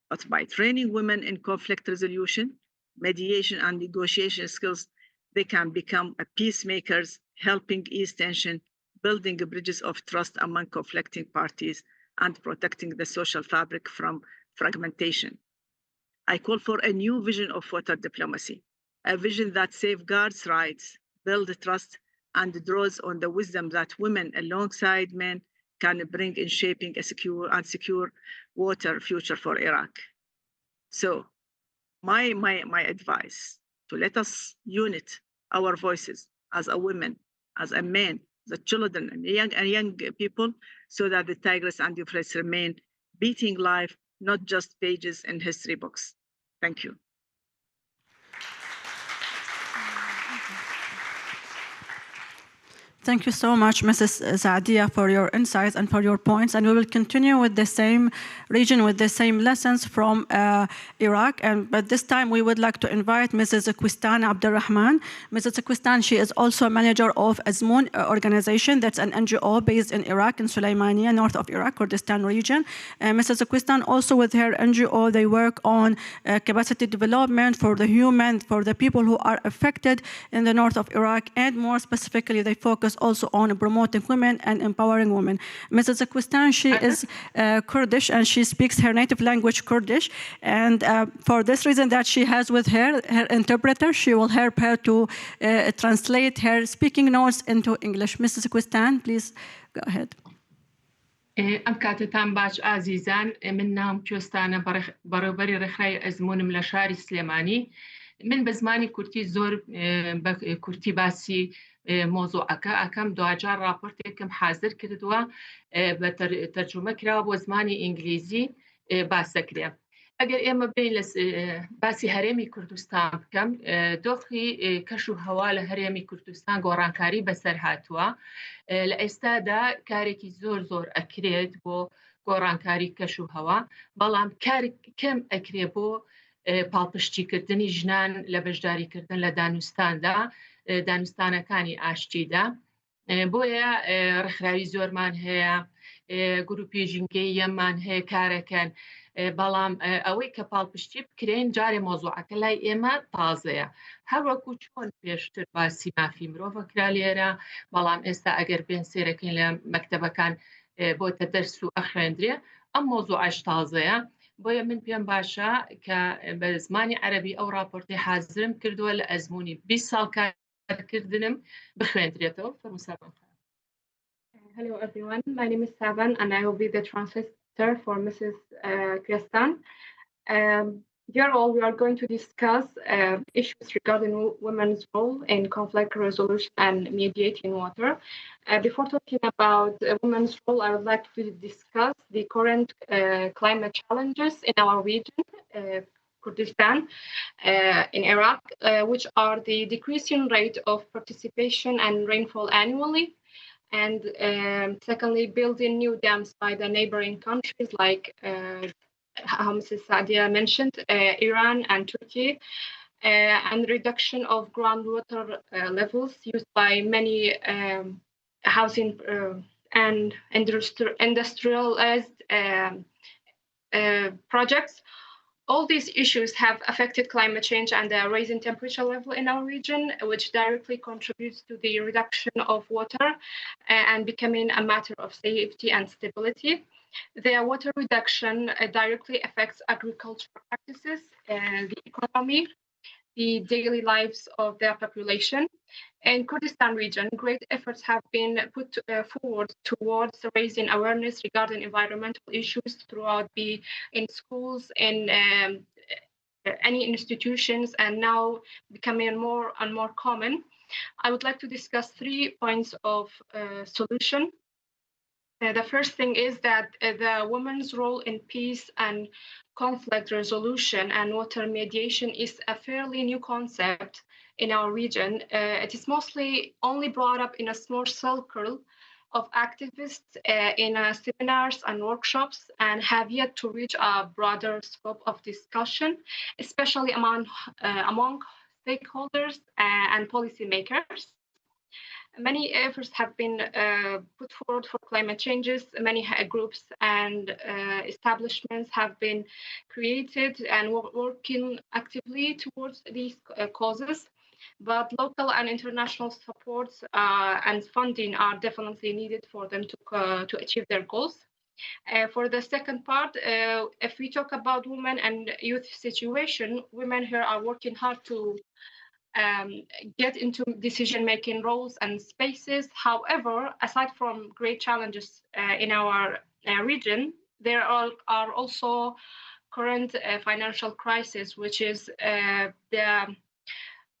But by training women in conflict resolution, mediation, and negotiation skills, they can become peacemakers, helping ease tension, building bridges of trust among conflicting parties, and protecting the social fabric from fragmentation. I call for a new vision of water diplomacy, a vision that safeguards rights, builds trust, and draws on the wisdom that women alongside men can bring in shaping a secure water future for Iraq. So my advice to let us unite our voices as a women, as a men, the children and young people, so that the Tigris and Euphrates remain beating life, not just pages in history books. Thank you. Thank you so much, Mrs. Saadia, for your insights and for your points. And we will continue with the same region, with the same lessons from Iraq. But this time, we would like to invite Mrs. Quistan Abdurrahman. Mrs. Quistan, she is also a manager of Azmoon organization. That's an NGO based in Iraq, in Sulaimania, north of Iraq, Kurdistan region. Mrs. Quistan, also with her NGO, they work on capacity development for the human, for the people who are affected in the north of Iraq. And more specifically, they focus also on promoting women and empowering women. Mrs. Quistan, she is Kurdish and she speaks her native language Kurdish. And for this reason that she has with her interpreter, she will help her to translate her speaking notes into English. Mrs. Quistan, please go ahead. ام کاتتان باش عزیزان من نام کوێستانە بەڕێوەبەری ڕێکخراوی ئەزموونم لە شاری سلێمانی من بە زمانی کورتی زۆر بە کورتی باسی مۆزوعەکە ئەکەم دوجار راپۆرتێکم حاضر کردووە بە تەرجمە کراوە بۆ زمانی ئینگلیزی باسەکرێ ئەگەر ئێمە بین لە باسی هەرێمی کوردستان بکەم دۆخی کەش و هەوا لە هەرێمی کوردستان گۆڕانکاری بەسەر هاتووە لە ئێستادا کارێکی زۆر ئەکرێت بۆ گۆڕانکاری کەش و هەوا بەڵام کارێک کەم ئەکرێ بۆ پاڵپشتیکردنی ژنان لە بەشداریکردن لە دانوستاندا دانوستانەکانی ئاشتیدا بۆیە ڕێکخراوی زۆرمان هەیە گروپی ژینگەی یەممان هەیە کارەکەن بەڵام ئەوەی کە پاڵپشتی بکرێن جارێ مۆزوعەکە لای ئێمە تازەیە هەروەکو چۆن پێشتر باسی مافی مرۆڤ کرا لێرە بەڵام ئێستا ئەگەر بێن سێرەکەین لە مەکتەبەکان بۆتە دەرس و ئەخوێندرێ ئەم مۆزوعەش تازەیە بۆیە من پێم باشە کە بە زمانی عەرەبی ئەو راپۆرتی حازرم کردووە لە ئەزمموی 20 ساڵ کارکردنم بخوێنرێتەوە. Hello everyone, my name is Saban and I will be the translator for Mrs. Kristan. Dear all, we are going to discuss issues regarding women's role in conflict resolution and mediating water. Before talking about women's role, I would like to discuss the current climate challenges in our region, Kurdistan, in Iraq, which are the decreasing rate of participation and rainfall annually, and secondly, building new dams by the neighboring countries like how Mrs. Sadia mentioned, Iran and Turkey, and reduction of groundwater levels used by many housing and industrialized projects. All these issues have affected climate change and the rising temperature level in our region, which directly contributes to the reduction of water and becoming a matter of safety and stability. The water reduction directly affects agricultural practices, the economy, the daily lives of their population. In Kurdistan region, great efforts have been put forward towards raising awareness regarding environmental issues throughout in schools, in any institutions, and now becoming more and more common. I would like to discuss 3 points of solution. The first thing is that the women's role in peace and conflict resolution and water mediation is a fairly new concept in our region. It is mostly only brought up in a small circle of activists in seminars and workshops, and have yet to reach a broader scope of discussion, especially among stakeholders and policymakers. Many efforts have been put forward for climate changes. Many groups and establishments have been created and working actively towards these causes. But local and international supports and funding are definitely needed for them to achieve their goals. For the second part, if we talk about women and youth situation, women here are working hard to get into decision-making roles and spaces. However, aside from great challenges in our region, there are also current financial crisis, which is the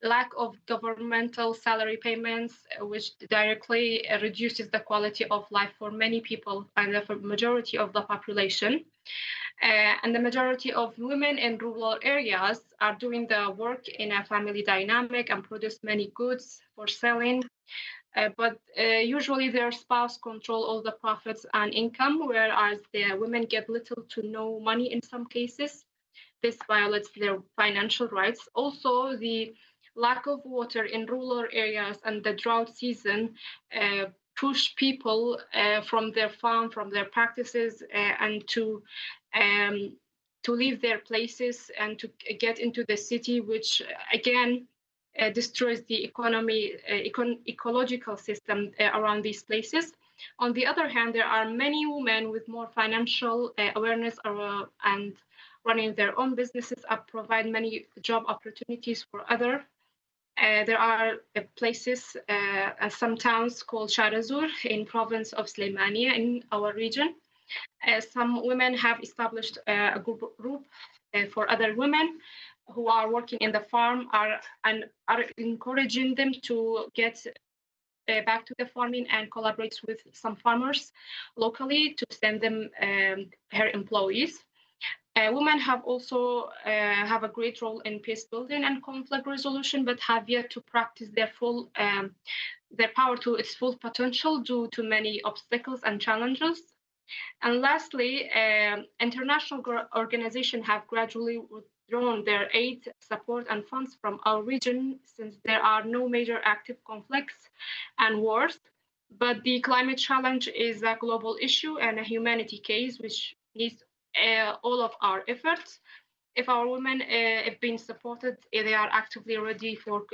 lack of governmental salary payments, which directly reduces the quality of life for many people and the majority of the population. And the majority of women in rural areas are doing the work in a family dynamic and produce many goods for selling. But usually their spouse control all the profits and income, whereas the women get little to no money in some cases. This violates their financial rights. Also, the lack of water in rural areas and the drought season push people from their farm, from their practices, and to leave their places and to get into the city, which again destroys the ecological system around these places. On the other hand, there are many women with more financial awareness and running their own businesses provide many job opportunities for others. There are places and some towns called Sharazur in province of Slemania in our region. Some women have established a group for other women who are working in the farm and are encouraging them to get back to the farming and collaborate with some farmers locally to send them her employees. Women have also have a great role in peace building and conflict resolution, but have yet to practice their power to its full potential due to many obstacles and challenges. And lastly, international organizations have gradually withdrawn their aid, support, and funds from our region since there are no major active conflicts and wars. But the climate challenge is a global issue and a humanity case which needs all of our efforts. If our women have been supported, they are actively ready for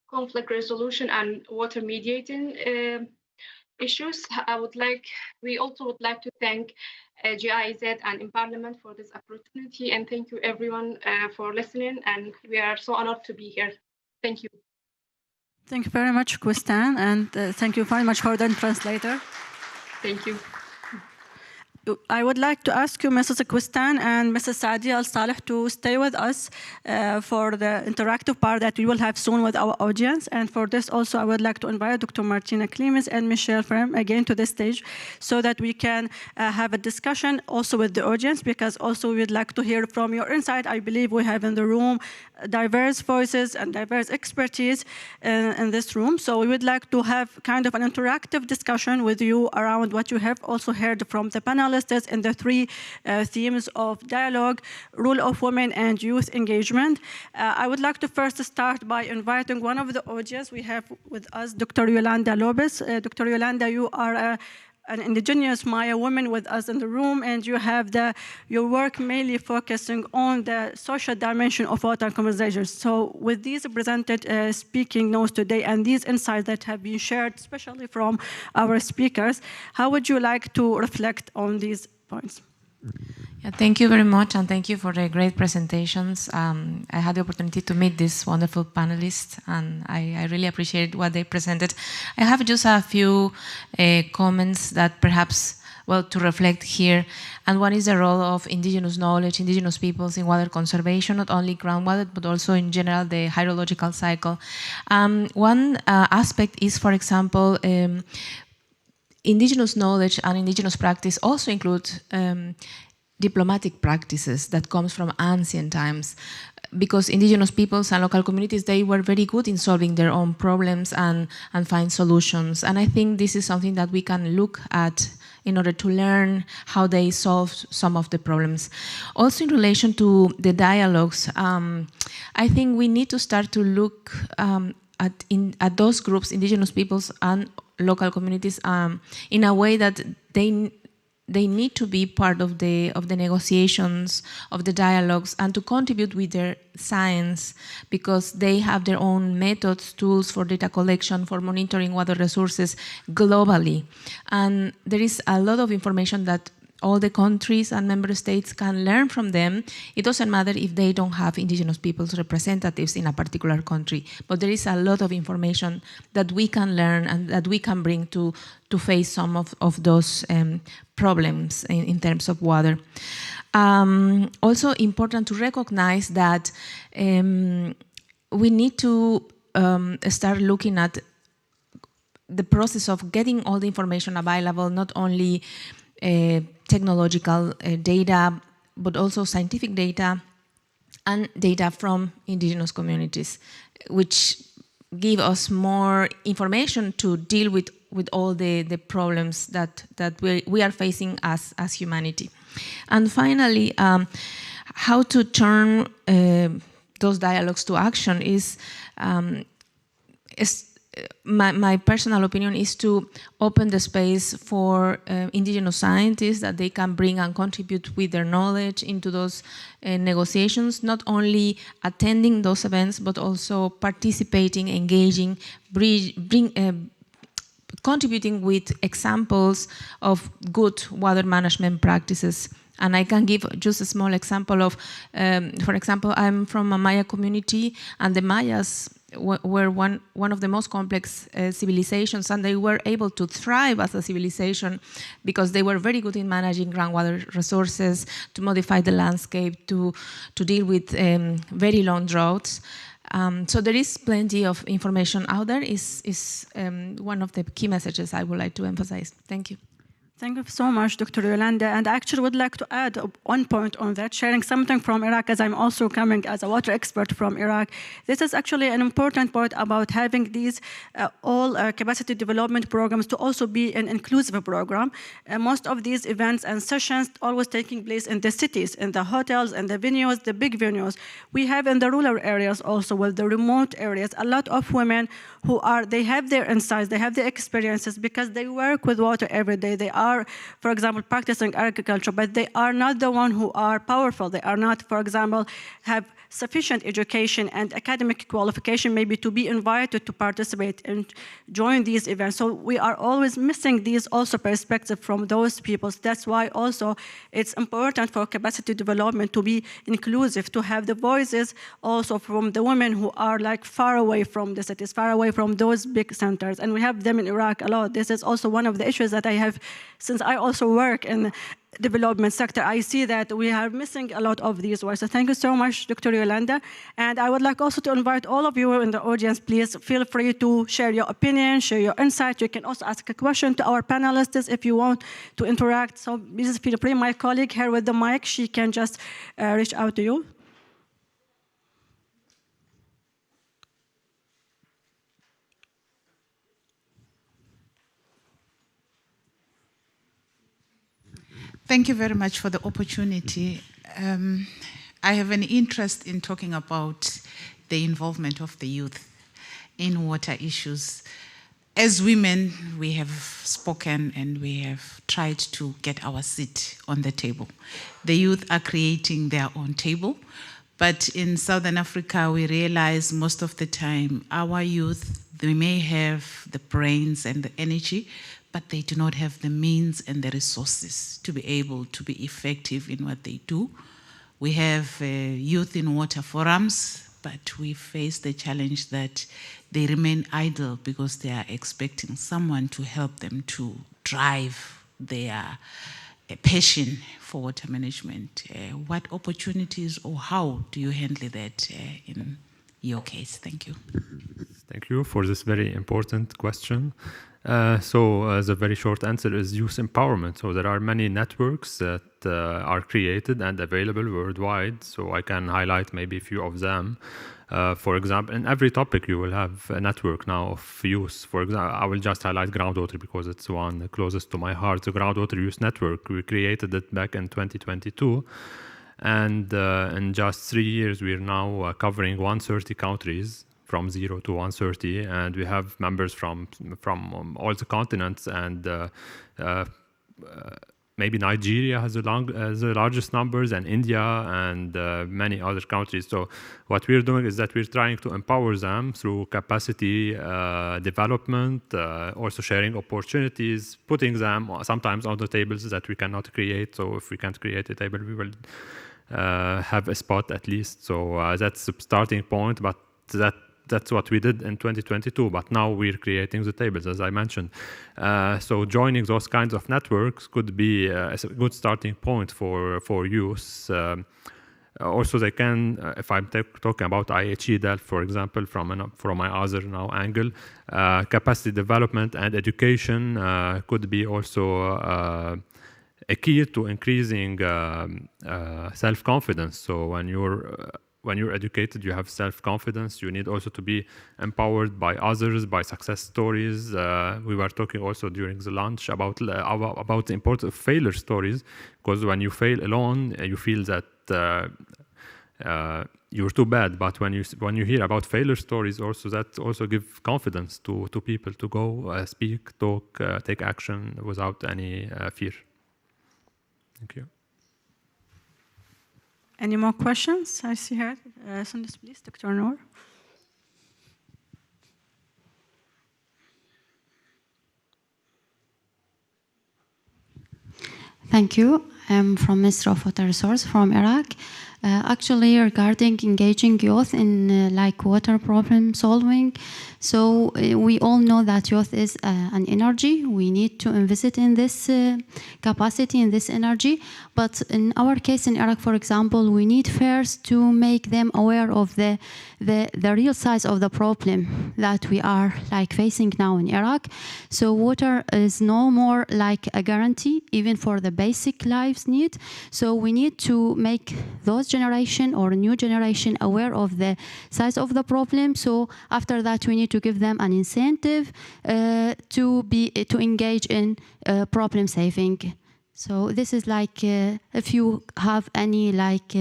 conflict resolution and water mediating issues. We also would like to thank GIZ and Parliament for this opportunity, and thank you everyone for listening, and we are so honored to be here. Thank you. Thank you very much, Kustan, and thank you very much, Jordan, translator. Thank you. I would like to ask you, Mrs. Kustan and Mrs. Saadi Al-Saleh, to stay with us for the interactive part that we will have soon with our audience. And for this also, I would like to invite Dr. Martina Klimes and Michelle Frem again to the stage so that we can have a discussion also with the audience, because also we would like to hear from your insight. I believe we have in the room diverse voices and diverse expertise in this room. So we would like to have kind of an interactive discussion with you around what you have also heard from the panelists in the three themes of dialogue, role of women, and youth engagement. I would like to first start by inviting one of the audience. We have with us Dr. Yolanda Lopez. Dr. Yolanda, you are an indigenous Maya woman with us in the room, and you have your work mainly focusing on the social dimension of water conversations. So with these presented speaking notes today and these insights that have been shared, especially from our speakers, how would you like to reflect on these points? Yeah, thank you very much, and thank you for the great presentations. I had the opportunity to meet these wonderful panelists, and I really appreciate what they presented. I have just a few comments that perhaps, well, to reflect here. And one is the role of indigenous knowledge, indigenous peoples in water conservation, not only groundwater, but also in general the hydrological cycle. One aspect is, for example, indigenous knowledge and indigenous practice also include diplomatic practices that comes from ancient times, because indigenous peoples and local communities, they were very good in solving their own problems and find solutions. And I think this is something that we can look at in order to learn how they solved some of the problems. Also in relation to the dialogues, I think we need to start to look at those groups, indigenous peoples and local communities, in a way that they need to be part of the negotiations, of the dialogues, and to contribute with their science, because they have their own methods, tools for data collection, for monitoring water resources globally. And there is a lot of information that all the countries and member states can learn from them. It doesn't matter if they don't have indigenous people's representatives in a particular country, but there is a lot of information that we can learn and that we can bring to face some of those problems in terms of water. Also important to recognize that we need to start looking at the process of getting all the information available, not only technological data, but also scientific data and data from indigenous communities, which give us more information to deal with all the problems that we are facing as humanity. And finally, how to turn those dialogues to action is my personal opinion is to open the space for indigenous scientists, that they can bring and contribute with their knowledge into those negotiations, not only attending those events, but also participating, engaging, contributing with examples of good water management practices. And I can give just a small example of, for example, I'm from a Maya community, and the Mayas were one of the most complex civilizations, and they were able to thrive as a civilization because they were very good in managing groundwater resources, to modify the landscape, to deal with very long droughts. So there is plenty of information out there, is one of the key messages I would like to emphasize. Thank you. Thank you so much, Dr. Yolanda. And I actually would like to add one point on that, sharing something from Iraq, as I'm also coming as a water expert from Iraq. This is actually an important point about having these all capacity development programs to also be an inclusive program. Most of these events and sessions always taking place in the cities, in the hotels and the venues, the big venues. We have in the rural areas also, with the remote areas, a lot of women who they have their insights, they have their experiences, because they work with water every day. They are are, for example, practicing agriculture, but they are not the one who are powerful. They are not, for example, have sufficient education and academic qualification maybe to be invited to participate and join these events. So we are always missing these also perspectives from those people. That's why also it's important for capacity development to be inclusive, to have the voices also from the women who are like far away from the cities, far away from those big centers. And we have them in Iraq a lot. This is also one of the issues that I have, since I also work in development sector, I see that we are missing a lot of these words. So thank you so much, Dr. Yolanda. And I would like also to invite all of you in the audience, please feel free to share your opinion, share your insight. You can also ask a question to our panelists if you want to interact. So please feel free. My colleague here with the mic, she can just reach out to you. Thank you very much for the opportunity. I have an interest in talking about the involvement of the youth in water issues. As women, we have spoken and we have tried to get our seat on the table. The youth are creating their own table, but in Southern Africa, we realize most of the time our youth, they may have the brains and the energy, but they do not have the means and the resources to be able to be effective in what they do. We have youth in water forums, but we face the challenge that they remain idle because they are expecting someone to help them to drive their passion for water management. What opportunities or how do you handle that in your case? Thank you. Thank you for this very important question. The very short answer is youth empowerment. So there are many networks that are created and available worldwide. So I can highlight maybe a few of them. For example, in every topic you will have a network now of youth. For example, I will just highlight groundwater because it's one closest to my heart. The Groundwater Youth Network, we created it back in 2022. And in just 3 years, we are now covering 130 countries, from 0 to 130, and we have members from all the continents, and maybe Nigeria has the largest numbers, and India, and many other countries. So what we're doing is that we're trying to empower them through capacity development, also sharing opportunities, putting them sometimes on the tables that we cannot create. So if we can't create a table, we will have a spot at least. So that's the starting point, but that's what we did in 2022, but now we're creating the tables, as I mentioned. So joining those kinds of networks could be a good starting point for youth. Also, they can, if I'm talking about IHE Delft, for example, from my other now angle, capacity development and education could be also a key to increasing self-confidence. So when you're educated, you have self-confidence. You need also to be empowered by others, by success stories. We were talking also during the lunch about the importance of failure stories, because when you fail alone, you feel that you're too bad. But when you hear about failure stories, also that also give confidence to people to go speak, talk, take action without any fear. Thank you. Any more questions? I see here. Sundus, please, Dr. Noor. Thank you. I'm from Ministry of Water Resource from Iraq. Actually, regarding engaging youth in like water problem solving, so we all know that youth is an energy. We need to invest in this capacity, in this energy. But in our case in Iraq, for example, we need first to make them aware of the real size of the problem that we are like facing now in Iraq. So water is no more like a guarantee, even for the basic lives need. So we need to make those generation or new generation aware of the size of the problem. So after that, we need to give them an incentive to engage in problem saving. So this is like if you have any like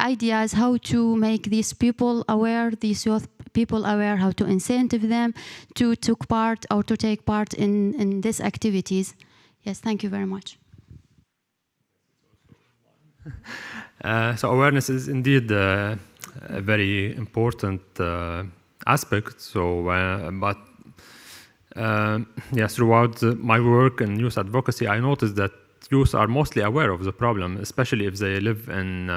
ideas how to make these people aware, these youth people aware, how to incentive them to take part in these activities. Yes, thank you very much. So awareness is indeed a very important aspect. So, yes, throughout my work in youth advocacy, I noticed that youth are mostly aware of the problem, especially if they live in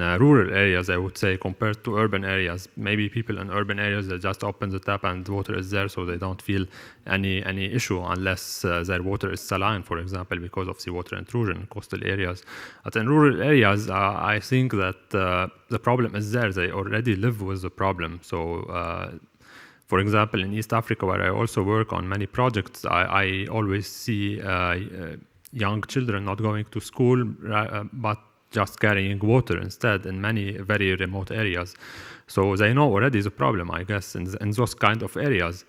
rural areas, I would say, compared to urban areas. Maybe people in urban areas, they just open the tap and the water is there, so they don't feel any issue unless their water is saline, for example, because of seawater intrusion in coastal areas. But in rural areas, I think that the problem is there. They already live with the problem. So, for example, in East Africa, where I also work on many projects, I always see young children not going to school, but just carrying water instead in many very remote areas. So they know already the problem, I guess, in those kind of areas.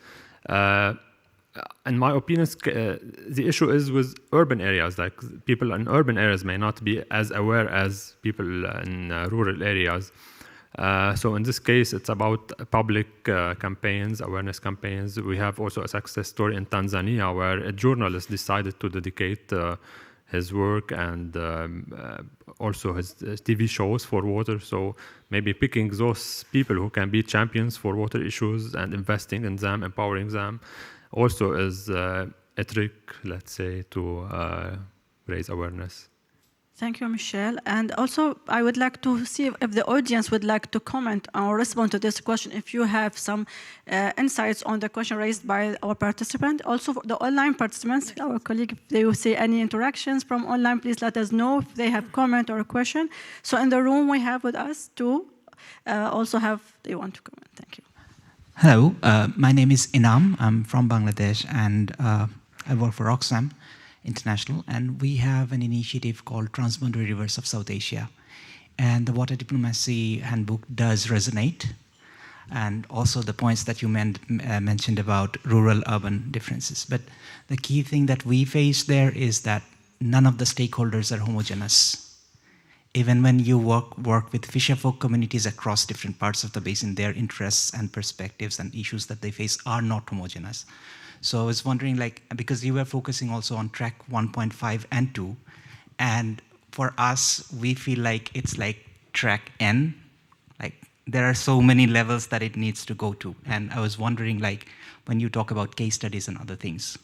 In my opinion, the issue is with urban areas. Like, people in urban areas may not be as aware as people in rural areas. So in this case, it's about public campaigns, awareness campaigns. We have also a success story in Tanzania where a journalist decided to dedicate his work and also his TV shows for water. So maybe picking those people who can be champions for water issues and investing in them, empowering them, also is a trick, let's say, to raise awareness. Thank you, Michelle. And also, I would like to see if the audience would like to comment or respond to this question, if you have some insights on the question raised by our participant. Also, for the online participants, our colleague, if they will see any interactions from online, please let us know if they have comment or a question. So in the room we have with us two also they want to comment. Thank you. Hello, my name is Inam. I'm from Bangladesh, and I work for Oxfam International, and we have an initiative called Transboundary Rivers of South Asia. And the Water Diplomacy Handbook does resonate. And also the points that you mentioned about rural-urban differences. But the key thing that we face there is that none of the stakeholders are homogeneous. Even when you work with fisherfolk communities across different parts of the basin, their interests and perspectives and issues that they face are not homogeneous. So I was wondering, because you were focusing also on track 1.5 and 2, and for us, we feel like it's like track N. Like, there are so many levels that it needs to go to. And I was wondering, when you talk about case studies and other things,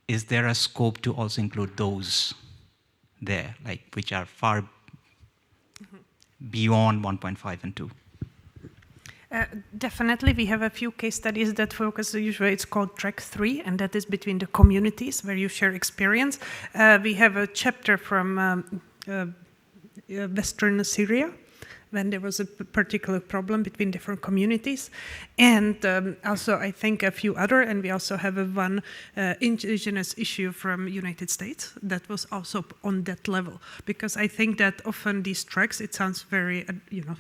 is there a scope to also include those there, which are far beyond 1.5 and 2? Definitely, we have a few case studies that focus, usually it's called track 3, and that is between the communities where you share experience. We have a chapter from Western Syria, when there was a particular problem between different communities. And also, I think, a few other, and we also have one indigenous issue from United States that was also on that level. Because I think that often these tracks, it sounds very,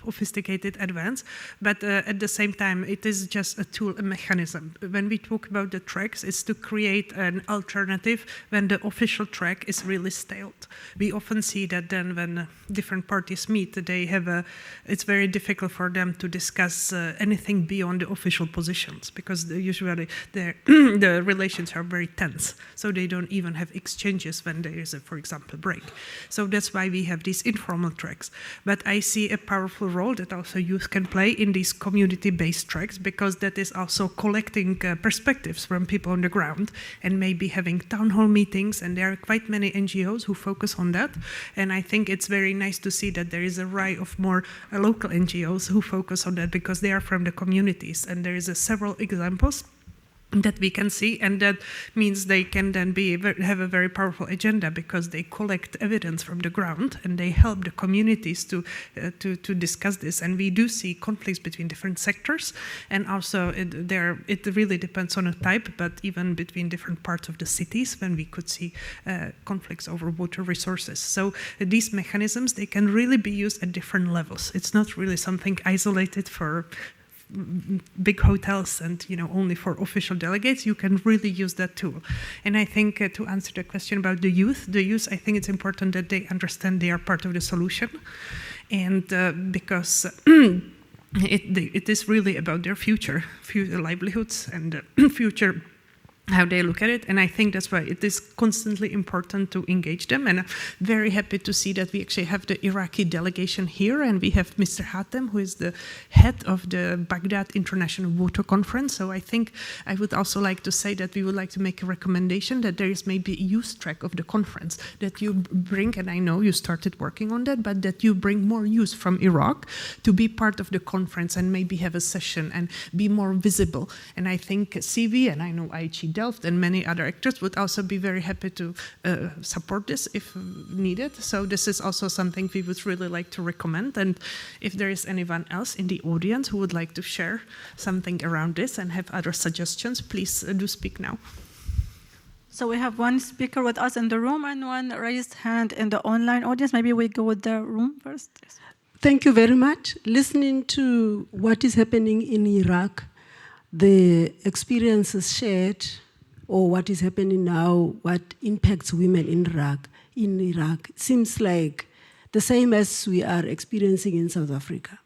sophisticated, advanced, but at the same time, it is just a tool, a mechanism. When we talk about the tracks, it's to create an alternative when the official track is really stale. We often see that then when different parties meet, they have it's very difficult for them to discuss anything beyond the official positions, because usually the relations are very tense. So they don't even have exchanges when there is, for example, break. So that's why we have these informal tracks. But I see a powerful role that also youth can play in these community-based tracks, because that is also collecting perspectives from people on the ground and maybe having town hall meetings. And there are quite many NGOs who focus on that. And I think it's very nice to see that there is a array of more local NGOs who focus on that, because they are from the communities. And there is several examples that we can see, and that means they can then have a very powerful agenda, because they collect evidence from the ground and they help the communities to discuss this. And we do see conflicts between different sectors, and also it really depends on a type, but even between different parts of the cities, when we could see conflicts over water resources. So these mechanisms, they can really be used at different levels. It's not really something isolated for big hotels and only for official delegates. You can really use that tool. And I think to answer the question about the youth, I think it's important that they understand they are part of the solution. And because it is really about their future livelihoods and future how they look at it, and I think that's why it is constantly important to engage them. And I'm very happy to see that we actually have the Iraqi delegation here, and we have Mr. Hatem, who is the head of the Baghdad International Water Conference. So I think I would also like to say that we would like to make a recommendation that there is maybe a youth track of the conference that you bring, and I know you started working on that, but that you bring more youth from Iraq to be part of the conference and maybe have a session and be more visible. And I think CV, and I know IHE Delft and many other actors would also be very happy to support this if needed. So this is also something we would really like to recommend. And if there is anyone else in the audience who would like to share something around this and have other suggestions, please do speak now. So we have one speaker with us in the room and one raised hand in the online audience. Maybe we go with the room first. Yes. Thank you very much. Listening to what is happening in Iraq, the experiences shared, or what is happening now, what impacts women in Iraq, seems like the same as we are experiencing in South Africa.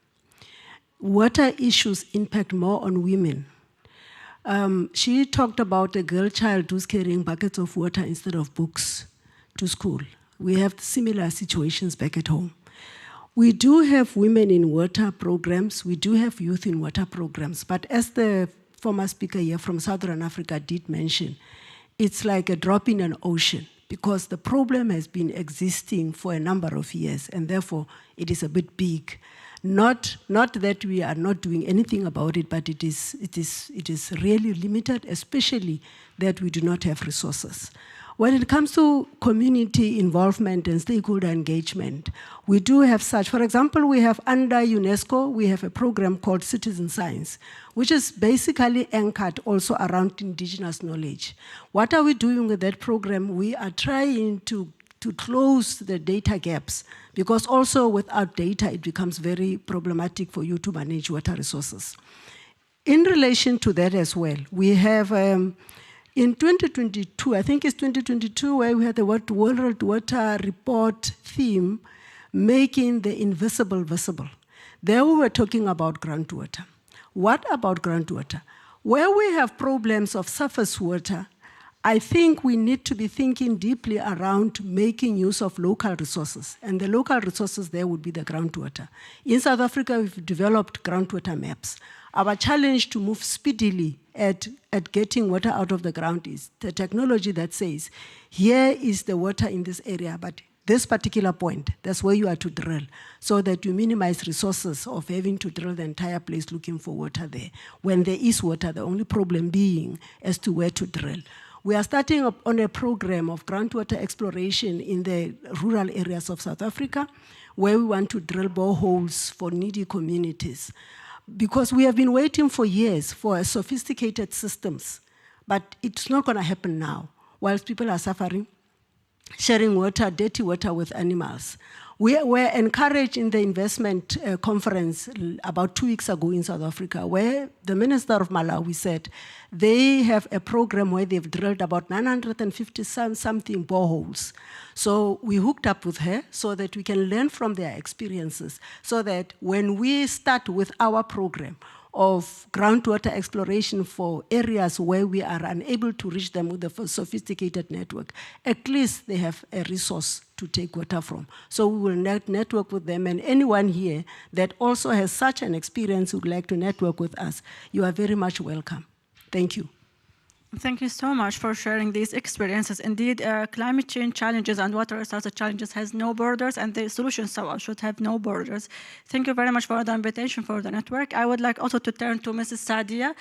Water issues impact more on women. She talked about a girl child who's carrying buckets of water instead of books to school. We have similar situations back at home. We do have women in water programs, we do have youth in water programs, but as the former speaker here from Southern Africa did mention, it's like a drop in an ocean because the problem has been existing for a number of years and therefore it is a bit big. Not that we are not doing anything about it, but it is really limited, especially that we do not have resources. When it comes to community involvement and stakeholder engagement, we do have such. For example, we have under UNESCO, we have a program called Citizen Science, which is basically anchored also around indigenous knowledge. What are we doing with that program? We are trying to close the data gaps, because also without data, it becomes very problematic for you to manage water resources. In relation to that as well, we have in 2022, I think it's 2022, where we had the World Water Report theme, making the invisible visible. There we were talking about groundwater. What about groundwater? Where we have problems of surface water, I think we need to be thinking deeply around making use of local resources. And the local resources there would be the groundwater. In South Africa, we've developed groundwater maps. Our challenge to move speedily at getting water out of the ground is the technology that says, here is the water in this area, but this particular point, that's where you are to drill, so that you minimize resources of having to drill the entire place looking for water there. When there is water, the only problem being as to where to drill. We are starting up on a program of groundwater exploration in the rural areas of South Africa, where we want to drill boreholes for needy communities. Because we have been waiting for years for sophisticated systems, but it's not going to happen now, whilst people are suffering, sharing water, dirty water with animals. We were encouraged in the investment conference about 2 weeks ago in South Africa, where the Minister of Malawi said they have a program where they've drilled about 950 something boreholes. So we hooked up with her so that we can learn from their experiences, so that when we start with our program of groundwater exploration for areas where we are unable to reach them with a sophisticated network, at least they have a resource to take water from. So we will network with them, and anyone here that also has such an experience who would like to network with us, you are very much welcome. Thank you. Thank you so much for sharing these experiences. Indeed, climate change challenges and water resource challenges has no borders, and the solutions should have no borders. Thank you very much for the invitation for the network. I would like also to turn to Mrs. Sadia.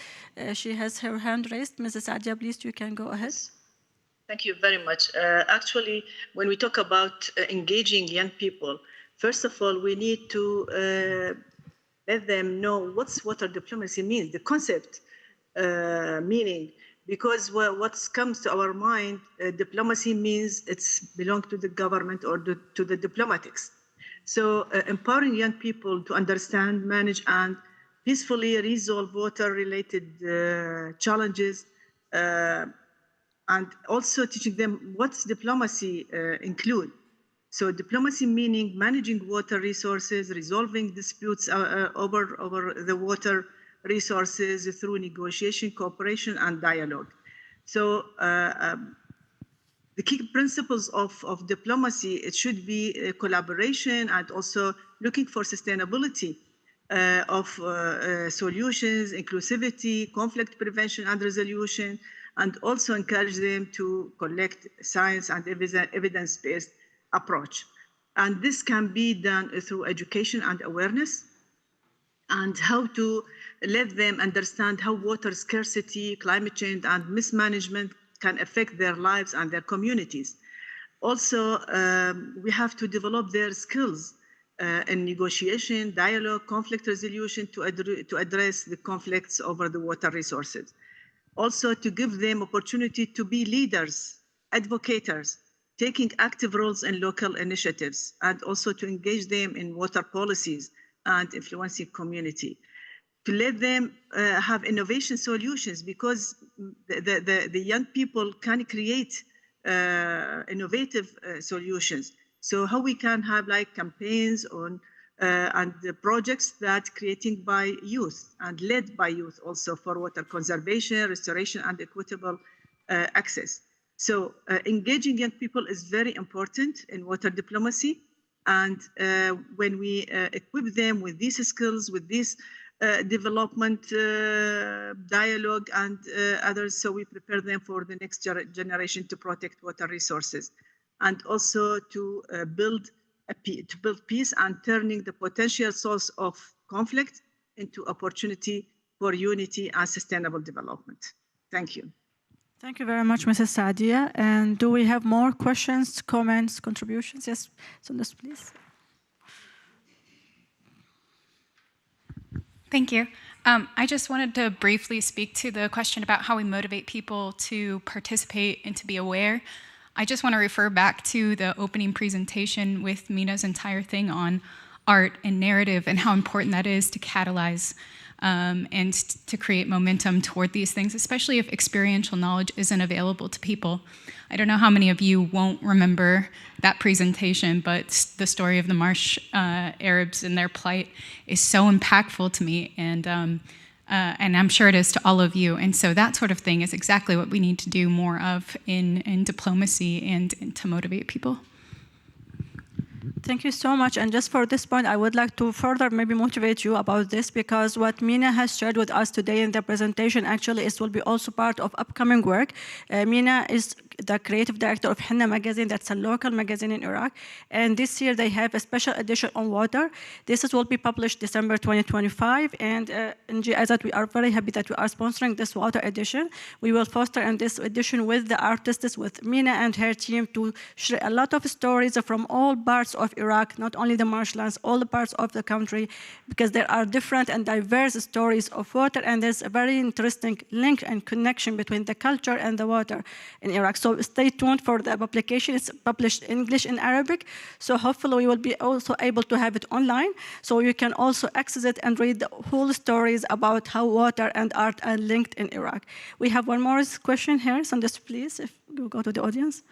She has her hand raised. Mrs. Sadia, please, you can go ahead. Thank you very much. Actually, when we talk about engaging young people, first of all, we need to let them know what water diplomacy means, the concept meaning. Because what comes to our mind, diplomacy means it's belong to the government or to the diplomatics. So empowering young people to understand, manage, and peacefully resolve water-related challenges, and also teaching them what's diplomacy include. So diplomacy meaning managing water resources, resolving disputes over the water resources through negotiation, cooperation, and dialogue. So the key principles of diplomacy, it should be collaboration and also looking for sustainability of solutions, inclusivity, conflict prevention and resolution, and also encourage them to collect science and evidence-based approach. And this can be done through education and awareness, and how to let them understand how water scarcity, climate change, and mismanagement can affect their lives and their communities. Also, we have to develop their skills in negotiation, dialogue, conflict resolution to address the conflicts over the water resources. Also, to give them opportunity to be leaders, advocates, taking active roles in local initiatives, and also to engage them in water policies and influencing community. To let them have innovation solutions, because the young people can create innovative solutions. So how we can have like campaigns on and the projects that creating by youth and led by youth also for water conservation, restoration, and equitable access. So engaging young people is very important in water diplomacy. And when we equip them with these skills, with this development dialogue and others, so we prepare them for the next generation to protect water resources, and also to build peace and turning the potential source of conflict into opportunity for unity and sustainable development. Thank you. Thank you very much, Mrs. Saadia. And do we have more questions, comments, contributions? Yes, Sundas, please. Thank you. I just wanted to briefly speak to the question about how we motivate people to participate and to be aware. I just want to refer back to the opening presentation with Mina's entire thing on art and narrative and how important that is to catalyze and to create momentum toward these things, especially if experiential knowledge isn't available to people. I don't know how many of you won't remember that presentation, but the story of the Marsh Arabs and their plight is so impactful to me, and I'm sure it is to all of you. And so that sort of thing is exactly what we need to do more of in diplomacy and to motivate people. Thank you so much. And just for this point, I would like to further maybe motivate you about this, because what Mina has shared with us today in the presentation actually will be also part of upcoming work. Mina is the creative director of Henna magazine. That's a local magazine in Iraq. And this year they have a special edition on water. This will be published December 2025. And in GIZ, we are very happy that we are sponsoring this water edition. We will foster in this edition with the artists, with Mina and her team, to share a lot of stories from all parts of Iraq, not only the marshlands, all the parts of the country, because there are different and diverse stories of water, and there's a very interesting link and connection between the culture and the water in Iraq. So stay tuned for the publication. It's published in English and Arabic, so hopefully we will be also able to have it online, so you can also access it and read the whole stories about how water and art are linked in Iraq. We have one more question here, so just please, if you go to the audience.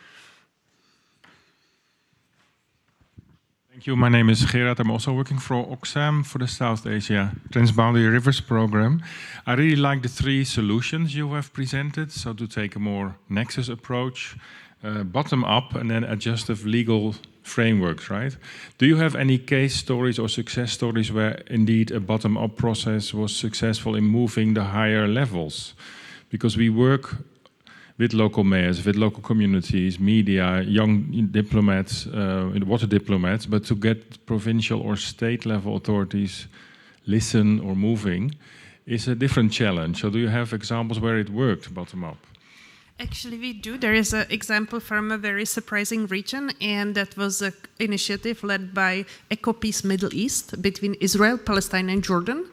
Thank you. My name is Gerard. I'm also working for Oxfam for the South Asia Transboundary Rivers Program. I really like the three solutions you have presented. So to take a more nexus approach, bottom up, and then adjustive legal frameworks, right? Do you have any case stories or success stories where indeed a bottom up process was successful in moving the higher levels? Because we work with local mayors, with local communities, media, young diplomats, water diplomats, but to get provincial or state level authorities listen or moving is a different challenge. So do you have examples where it worked bottom up? Actually, we do. There is an example from a very surprising region, and that was an initiative led by EcoPeace Middle East between Israel, Palestine, and Jordan,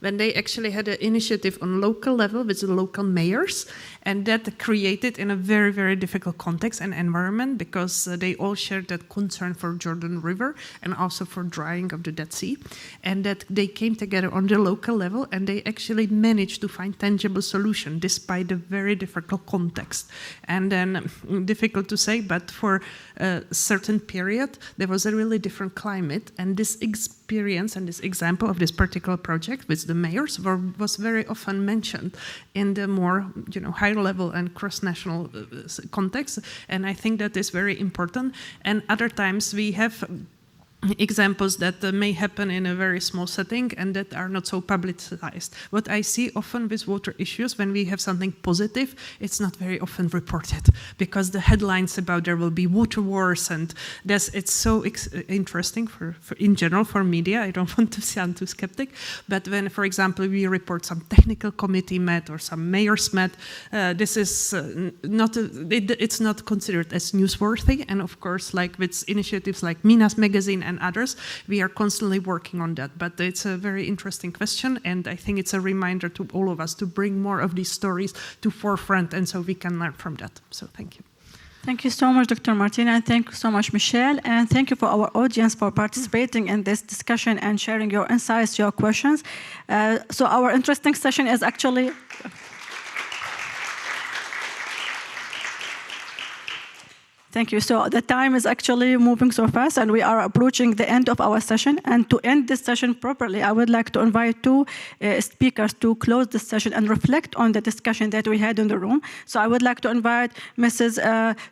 when they actually had an initiative on local level with the local mayors, and that created in a very, very difficult context and environment, because they all shared that concern for Jordan River and also for drying of the Dead Sea, and that they came together on the local level and they actually managed to find tangible solution despite the very difficult context. And then, difficult to say, but for a certain period, there was a really different climate, and this experience and this example of this particular project with the mayors was very often mentioned in the more, high level and cross-national context, and I think that is very important. And other times we have examples that may happen in a very small setting and that are not so publicized. What I see often with water issues, when we have something positive, it's not very often reported, because the headlines about there will be water wars, and it's so interesting for in general for media. I don't want to sound too skeptic, but when, for example, we report some technical committee met or some mayors met, this is it's not considered as newsworthy. And of course, like with initiatives like Mina's magazine and others, we are constantly working on that. But it's a very interesting question, and I think it's a reminder to all of us to bring more of these stories to forefront, and so we can learn from that. So thank you. Thank you so much, Dr. Martina, and thank you so much, Michelle, and thank you for our audience for participating in this discussion and sharing your insights, your questions. So our interesting session is actually... Thank you. So the time is actually moving so fast, and we are approaching the end of our session. And to end this session properly, I would like to invite two speakers to close this session and reflect on the discussion that we had in the room. So I would like to invite Mrs.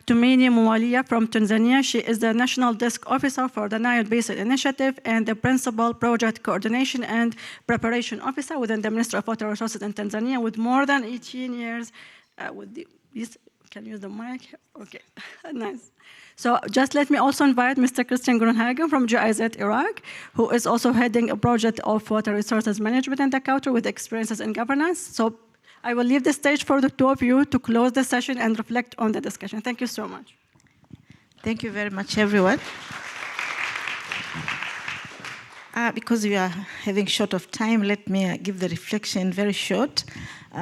Tumini Muwalia from Tanzania. She is the National Desk Officer for the Nile Basin Initiative and the Principal Project Coordination and Preparation Officer within the Ministry of Water Resources in Tanzania, with more than 18 years with these. Can use the mic? Okay, nice. So just let me also invite Mr. Christian Grunhagen from GIZ Iraq, who is also heading a project of water resources management in the country with experiences in governance. So I will leave the stage for the two of you to close the session and reflect on the discussion. Thank you so much. Thank you very much, everyone. Because we are having short of time, let me give the reflection very short.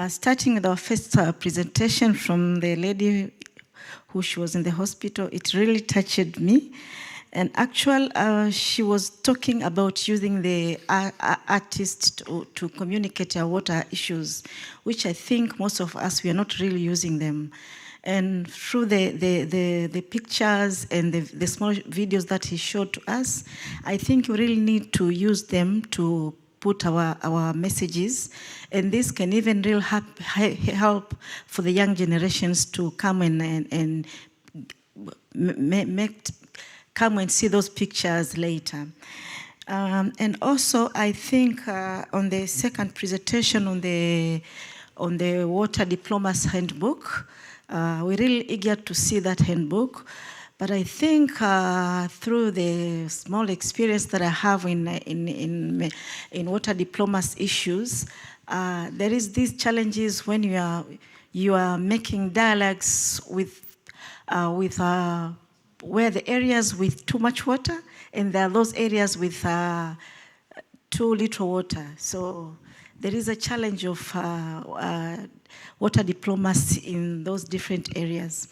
Starting with our first presentation from the lady who she was in the hospital, it really touched me. And actually, she was talking about using the artists to communicate our water issues, which I think most of us, we are not really using them. And through the pictures and the small videos that he showed to us, I think we really need to use them to put our messages, and this can even really help for the young generations to come and come and see those pictures later. And also, I think on the second presentation on the Water Diplomacy Handbook, we're really eager to see that handbook. But I think through the small experience that I have in water diplomacy issues, there is these challenges when you are making dialogues with where the areas with too much water, and there are those areas with too little water. So there is a challenge of water diplomacy in those different areas.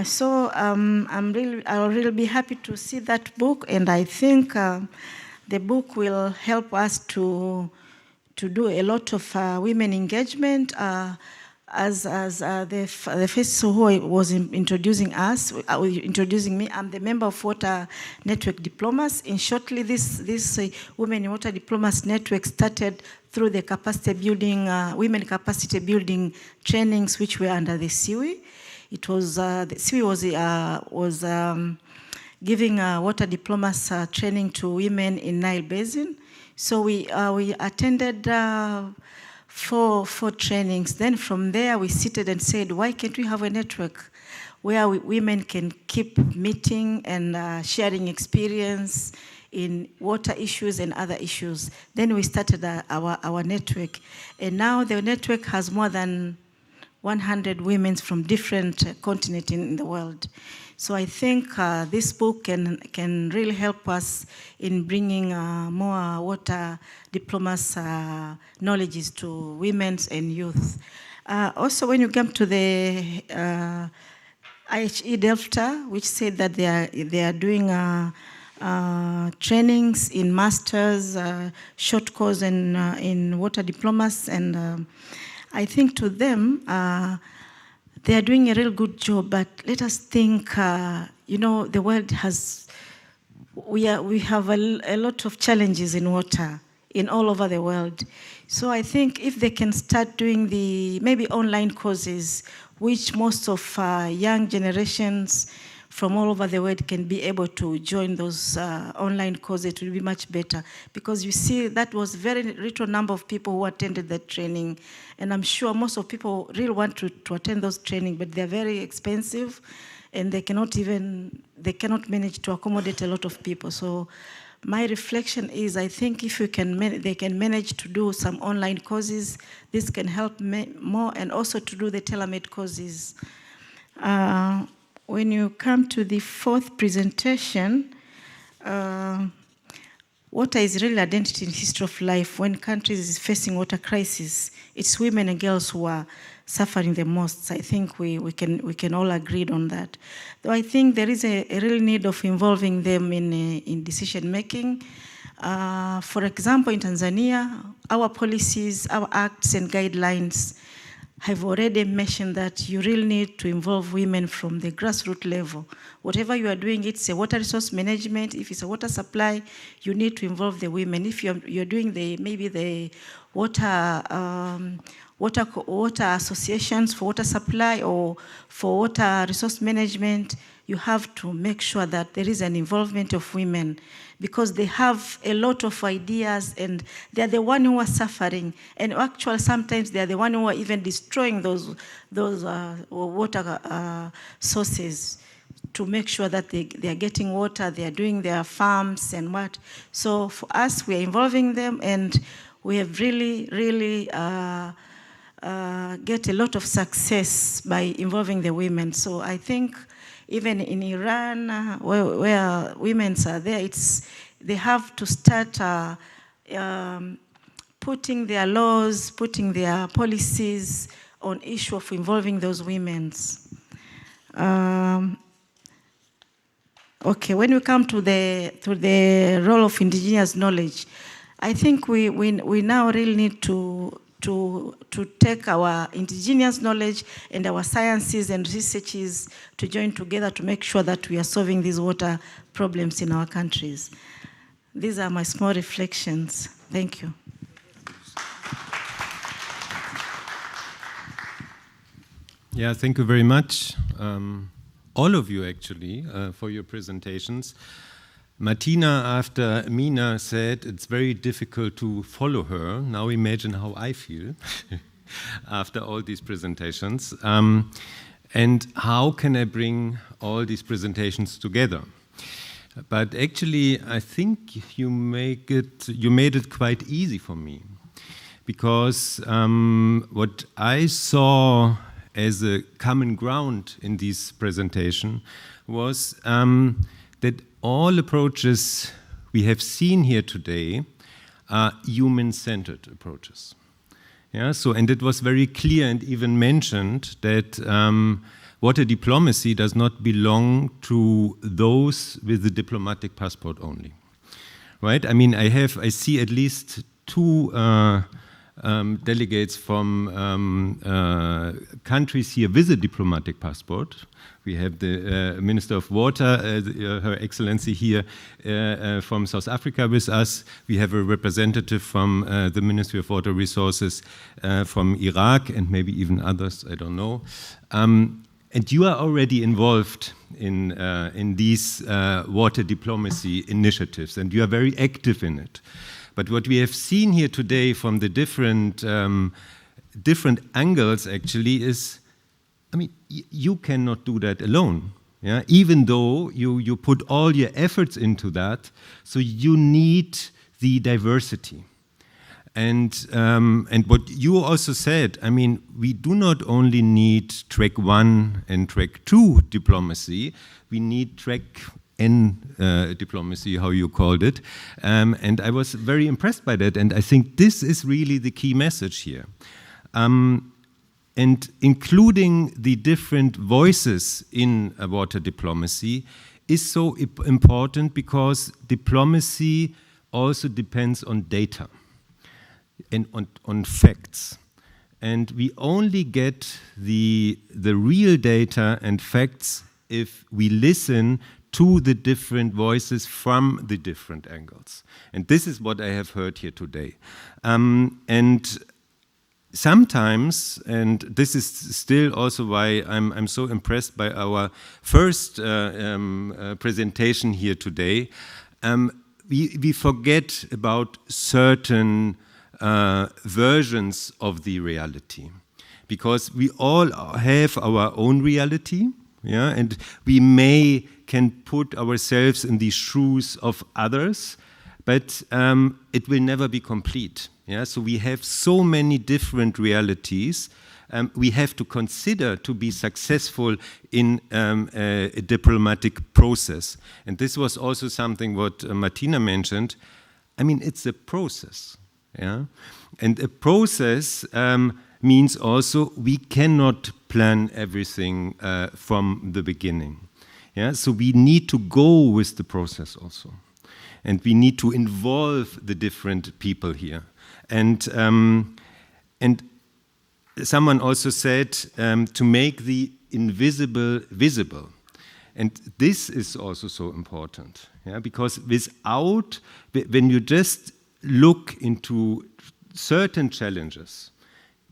So I'll really be happy to see that book, and I think the book will help us to do a lot of women engagement. As the first who was introducing me, I'm the member of Water Network Diplomas. And shortly, this Women in Water Diplomacy Network started through the capacity building, women capacity building trainings, which were under the CIWI. It was the CIWI was giving water diplomacy training to women in Nile Basin. So we attended four trainings. Then from there we seated and said, why can't we have a network where women can keep meeting and sharing experience in water issues and other issues. Then we started our network, and now the network has more than 100 women from different continents in the world. So I think this book can really help us in bringing more water diplomacy knowledge to women and youth. Also, when you come to the IHE Delft, which said that they are doing trainings in masters, short course in water diplomacy, and I think to them, they are doing a real good job, but let us think, the world has, we have a lot of challenges in water in all over the world. So I think if they can start doing maybe online courses, which most of young generations from all over the world can be able to join those online courses, it will be much better. Because you see, that was very little number of people who attended that training. And I'm sure most of people really want to attend those training, but they're very expensive and they cannot manage to accommodate a lot of people. So my reflection is, I think if they can manage to do some online courses, this can help more, and also to do the tailor-made courses. When you come to the fourth presentation, water is really identity in history of life. When countries is facing water crisis, it's women and girls who are suffering the most. I think we can all agree on that. Though I think there is a real need of involving them in decision making. For example, in Tanzania, our policies, our acts and guidelines have already mentioned that you really need to involve women from the grassroots level. Whatever you are doing, it's a water resource management. If it's a water supply, you need to involve the women. If you're doing maybe the water associations for water supply or for water resource management, you have to make sure that there is an involvement of women, because they have a lot of ideas and they're the one who are suffering. And actually, sometimes they're the one who are even destroying those water sources to make sure that they are getting water, they are doing their farms and what. So for us, we are involving them, and we have really get a lot of success by involving the women. So I think even in Iran, where women are there, they have to start putting their laws, putting their policies on issue of involving those women. Okay, when we come to the role of indigenous knowledge, I think we now really need to take our indigenous knowledge and our sciences and researches to join together to make sure that we are solving these water problems in our countries. These are my small reflections. Thank you. Yeah, thank you very much, all of you actually, for your presentations. Martina, after Mina said it's very difficult to follow her, now imagine how I feel after all these presentations. And how can I bring all these presentations together? But actually, I think you made it quite easy for me, because what I saw as a common ground in this presentation was that all approaches we have seen here today are human-centered approaches. Yeah, so, and it was very clear and even mentioned that water diplomacy does not belong to those with the diplomatic passport only, right? I mean, I see at least two delegates from countries here with a diplomatic passport. We have the Minister of Water, Her Excellency here from South Africa with us. We have a representative from the Ministry of Water Resources from Iraq, and maybe even others, I don't know. And you are already involved in these water diplomacy initiatives, and you are very active in it. But what we have seen here today from the different angles actually is, I mean, you cannot do that alone, yeah? Even though you put all your efforts into that, so you need the diversity. And what you also said, I mean, we do not only need track 1 and track 2 diplomacy, we need track N diplomacy, how you called it. And I was very impressed by that, and I think this is really the key message here. And including the different voices in water diplomacy is so important because diplomacy also depends on data and on facts. And we only get the real data and facts if we listen to the different voices from the different angles. And this is what I have heard here today. And sometimes, and this is still also why I'm so impressed by our first presentation here today, we forget about certain versions of the reality, because we all have our own reality, yeah, and we can put ourselves in the shoes of others, but it will never be complete. Yeah, so we have so many different realities we have to consider to be successful in a diplomatic process. And this was also something what Martina mentioned. I mean, it's a process. Yeah? And a process means also we cannot plan everything from the beginning. Yeah? So we need to go with the process also. And we need to involve the different people here. And someone also said to make the invisible visible. And this is also so important, yeah? Because when you just look into certain challenges,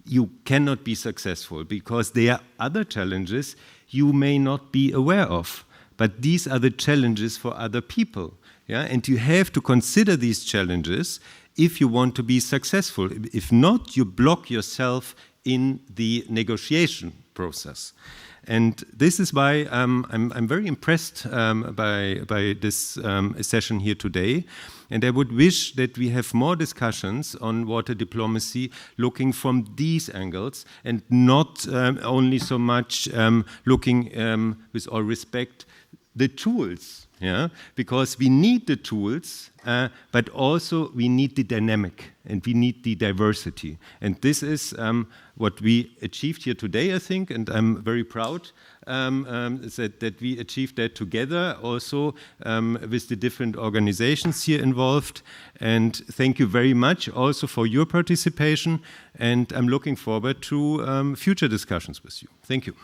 you cannot be successful because there are other challenges you may not be aware of. But these are the challenges for other people. Yeah? And you have to consider these challenges if you want to be successful. If not, you block yourself in the negotiation process. And this is why I'm very impressed by this session here today. And I would wish that we have more discussions on water diplomacy looking from these angles and not only so much looking, with all respect, the tools. Yeah? Because we need the tools, but also we need the dynamic and we need the diversity. And this is what we achieved here today, I think, and I'm very proud that we achieved that together also with the different organizations here involved. And thank you very much also for your participation, and I'm looking forward to future discussions with you. Thank you.